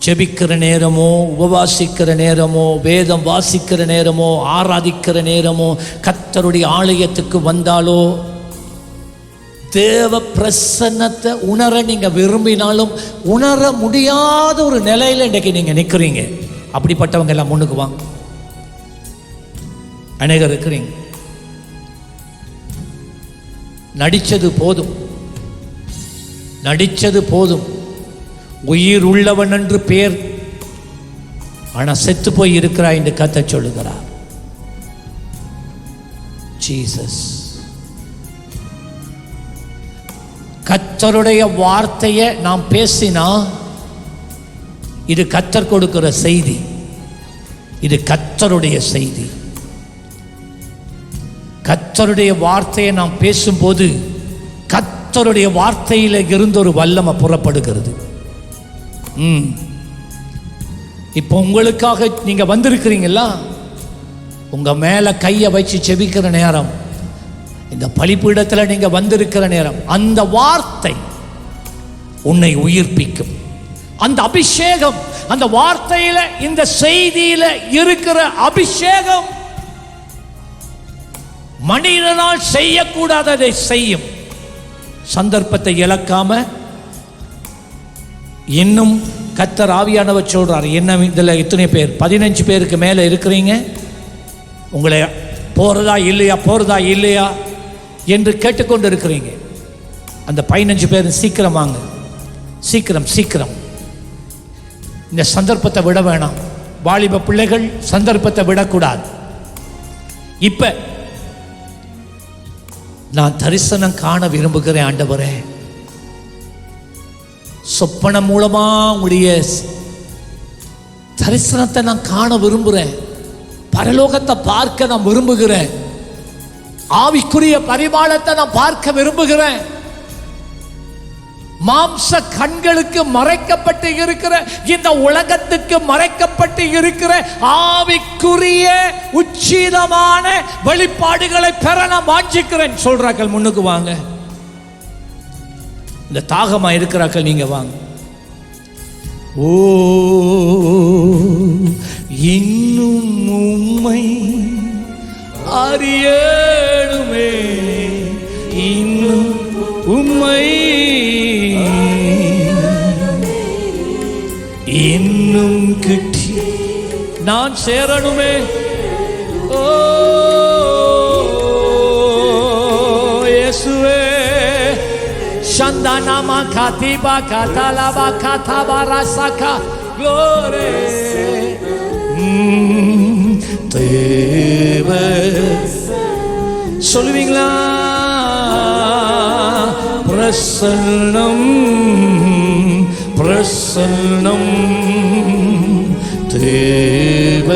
ஜெபிக்கிற நேரமோ, உபவாசிக்கிற நேரமோ, வேதம் வாசிக்கிற நேரமோ, ஆராதிக்கிற நேரமோ, கர்த்தருடைய ஆலயத்துக்கு வந்தாலோ, தேவ பிரசன்னத்தை உணர நீங்க விரும்பினாலும் உணர முடியாத ஒரு நிலையில இன்றைக்கு நீங்க நிற்கிறீங்க. அப்படிப்பட்டவங்க எல்லாம் முன்னுக்கு வாங்க. அநேகர் இருக்கிறீங்க. நடிச்சது போதும், நடிச்சது போதும், உயிர் உள்ளவன் என்று பேர், ஆனா செத்து போய் இருக்கிறாய் என்று கர்த்தர் சொல்லுகிறார். ஜீசஸ். கர்த்தருடைய வார்த்தையை நாம் பேசினா இது கர்த்தர் கொடுக்கிற செய்தி, இது கர்த்தருடைய செய்தி. கர்த்தருடைய வார்த்தையை நாம் பேசும்போது கர்த்தருடைய வார்த்தையில் இருந்து ஒரு வல்லமை புறப்படுகிறது. இப்போ உங்களுக்காக நீங்க வந்திருக்கிறீங்களா, உங்க மேல கையை வச்சு செபிக்கிற நேரம், இந்த பலிபீடத்தில் நீங்க வந்திருக்கிற நேரம், அந்த வார்த்தை உன்னை உயிர்ப்பிக்கும். அந்த அபிஷேகம், அந்த வார்த்தையில, இந்த செய்தியில இருக்கிற அபிஷேகம் மனிதனால் செய்யக்கூடாததை செய்யும். சந்தர்ப்பத்தை இழக்காம இன்னும் கர்த்தர் ஆவியானவர் சொல்றார். என்ன இதில் எத்தனை பேர்? 15 பேருக்கு மேலே இருக்கிறீங்க. உங்களை போறதா இல்லையா, போறதா இல்லையா என்று கேட்டுக்கொண்டு இருக்கிறீங்க. அந்த 15 பேர் சீக்கிரம் வாங்க, சீக்கிரம் சீக்கிரம். இந்த சந்தர்ப்பத்தை விட வேணாம். வாலிப பிள்ளைகள் சந்தர்ப்பத்தை விடக்கூடாது. இப்ப நான் தரிசனம் காண விரும்புகிறேன் ஆண்டவரே. சொப்பனம் மூலமா உங்களுடைய தரிசனத்தை நான் காண விரும்புகிறேன். பரலோகத்தை பார்க்க நான் விரும்புகிறேன். ஆவிக்குரிய பரிமாணத்தை நான் பார்க்க விரும்புகிறேன். மாம்ச கண்களுக்கு மறைக்கப்பட்டு இருக்கிற, இந்த உலகத்துக்கு மறைக்கப்பட்டு இருக்கிற ஆவிக்குரிய உச்சிதமான வெளிப்பாடுகளை பெற நான் வாஞ்சிக்கிறேன் சொல்றார்கள். முன்னுக்கு வாங்க. இந்த தாகமா இருக்கிறார்கள், நீங்க வாங்க. ஓ இன்னும் உம்மை அறியணுமே, இன்னும் உம்மை இன்னும் கிட்டி நான் சேரணுமே. ஓ இயேசுவே. சந்தானாமா காதிபா காதாலாபா காதாபாரா சகா glory. தேவ சொல்லுவீங்களா? பிரசன்னம் பிரசன்னம் தேவ.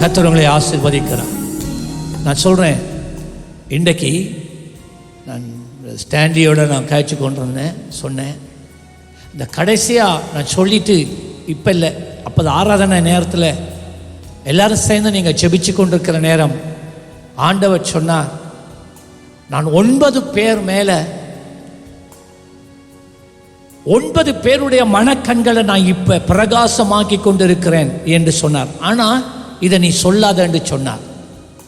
கர்த்தர் உங்களை ஆசீர்வதிக்கிறார். நான் சொல்றேன், இன்றைக்கு நான் ஸ்டாண்டியோட நான் காய்ச்சி கொண்டிருந்தேன், சொன்னேன். இந்த கடைசியாக நான் சொல்லிட்டு இப்போ இல்லை, அப்போ ஆராதனை நேரத்தில் எல்லாரும் சேர்ந்து நீங்கள் ஜெபிச்சு கொண்டிருக்கிற நேரம் ஆண்டவர் சொன்னார், நான் 9 பேர் மேலே 9 பேருடைய மனக்கண்களை நான் இப்போ பிரகாசமாக்கி கொண்டிருக்கிறேன் என்று சொன்னார். ஆனால் இதை நீ சொல்லாத என்று சொன்னார்.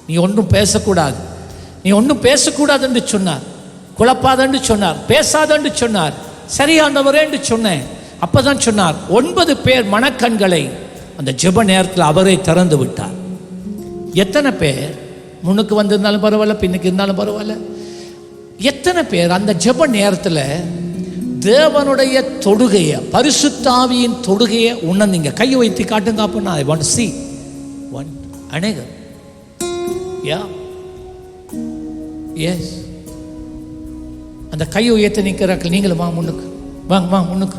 நீ ஒன்றும் பேசக்கூடாது, நீ ஒன்றும் பேசக்கூடாது என்று சொன்னார். குழப்பாதன்னு சொன்னார், பேசாதன்னு சொன்னார். சரியானவரே என்று சொன்னேன். அப்பதான் சொன்னார், 9 பேர் மனக்கண்களை அந்த ஜெப நேரத்தில் அவரே திறந்து விட்டார். எத்தனை பேர் முன்னுக்கு வந்திருந்தாலும் பரவாயில்ல, பின்னுக்கு இருந்தாலும் பரவாயில்ல, எத்தனை பேர் அந்த ஜெப நேரத்தில் தேவனுடைய தொடுகையை, பரிசுத்த ஆவியின் தொடுகையை உணர்ந்தீங்க? கையை வைத்து காட்டுங்க. அப்படின்னா I want to see one. அநேகர். யா எஸ். அந்த கையை உயர்த்த நிற்கிறார்கள். நீங்களும் வாங்க முன்னுக்கு, வாங்க வாங்க முன்னுக்கு.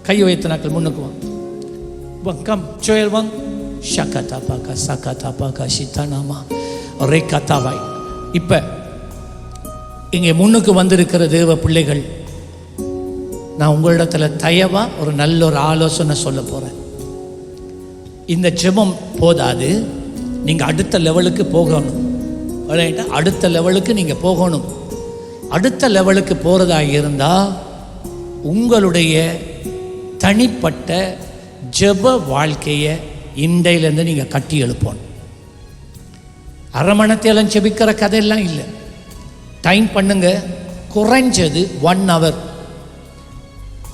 கையை உயர்த்தினாக்கள் முன்னுக்கு வாங்க. வாங்க கம் சோயல் வாங்க. ஷகதா பாக்கா சகதா பாக்கா சித்தானாமா ரே கதாவாய். இப்போ இங்கே முன்னுக்கு வந்திருக்கிற தேவ பிள்ளைகள், நான் உங்களிடத்தில் தயவாக ஒரு நல்ல ஒரு ஆலோசனை சொல்ல போகிறேன். இந்த ஜெபம் போதாது, நீங்கள் அடுத்த லெவலுக்கு போகணும். அடுத்த லெவலுக்கு நீங்கள் போகணும். அடுத்த லெவலுக்கு போகிறதா இருந்தால் உங்களுடைய தனிப்பட்ட ஜெப வாழ்க்கையை இன்றையிலேருந்து நீங்கள் கட்டி எழுப்பணும். அரமணத்தையெல்லாம் ஜெபிக்கிற கதையெல்லாம் இல்லை. டைம் பண்ணுங்க, குறைஞ்சது 1 hour.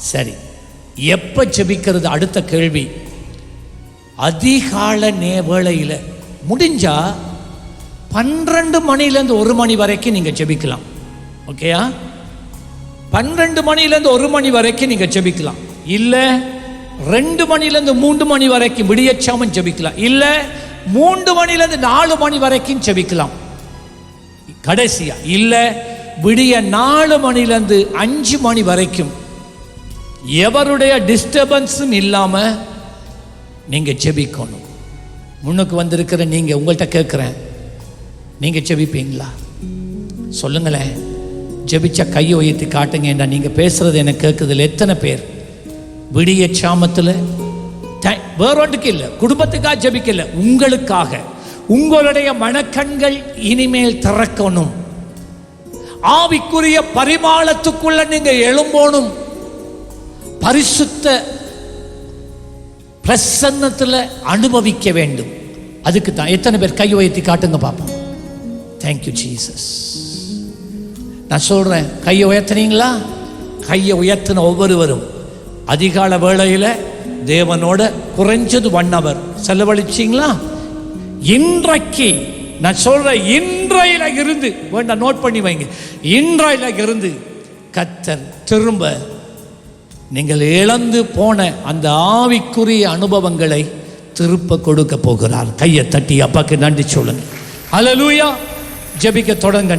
சரி, எப்போ ஜெபிக்கிறது? அடுத்த கேள்வி. அதிகால வேளையில் முடிஞ்சா 12 மணிலேருந்து 1 மணி வரைக்கும் நீங்கள் ஜெபிக்கலாம். ஓகேயா? 12 மணிலேருந்து 1 மணி வரைக்கும் நீங்கள் ஜெபிக்கலாம். இல்லை 2 மணிலேருந்து 3 மணி வரைக்கும் விடியச்சாமம் ஜெபிக்கலாம். இல்லை 3 மணிலேருந்து 4 மணி வரைக்கும் ஜெபிக்கலாம். கடைசியா இல்லை விடிய 4 மணிலேருந்து 5 மணி வரைக்கும் எவருடைய டிஸ்டர்பன்ஸும் இல்லாமல் நீங்கள் ஜெபிக்கணும். முன்னுக்கு வந்திருக்கிற நீங்கள், உங்கள்கிட்ட கேட்குறேன், நீங்கள் ஜெபிப்பீங்களா? சொல்லுங்களேன். ஜெபிச்சா கையை உயர்த்தி காட்டுங்க. நீங்கள் பேசுறது எனக்கு கேட்குதில்ல. எத்தனை பேர் விடிய சாமத்தில் வேறொன்றுக்கு இல்லை, குடும்பத்துக்காக ஜெபிக்கல, உங்களுக்காக, உங்களுடைய மனக்கண்கள் இனிமேல் திறக்கணும். ஆவிக்குரிய பரிமாணத்துக்குள்ள நீங்க எழும்போனும். பரிசுத்த பிரசன்னத்தில் அனுபவிக்க வேண்டும். அதுக்கு தான். எத்தனை பேர் கை உயர்த்தி காட்டுங்க பார்ப்போம். Thank you Jesus. நான் சொல்றேன், கையை உயர்த்தினீங்களா? கையை உயர்த்தின ஒவ்வொருவரும் அதிகால வேளையில் தேவனோட குறைஞ்சது 1 hour செலவழிச்சிங்களா? இன்றைக்கு நான் சொல்றேன், இன்றையில இருந்து வேண்டாம், நோட் பண்ணி வைங்க. இன்றையில இருந்து கர்த்தர் திரும்ப நீங்கள் இழந்து போன அந்த ஆவிக்குரிய அனுபவங்களை திருப்ப கொடுக்க போகிறார். கையை தட்டி அப்பாக்கு நன்றி சொல்லுங்க. ஹல்லேலூயா. ஜெபிக்க தொடங்க.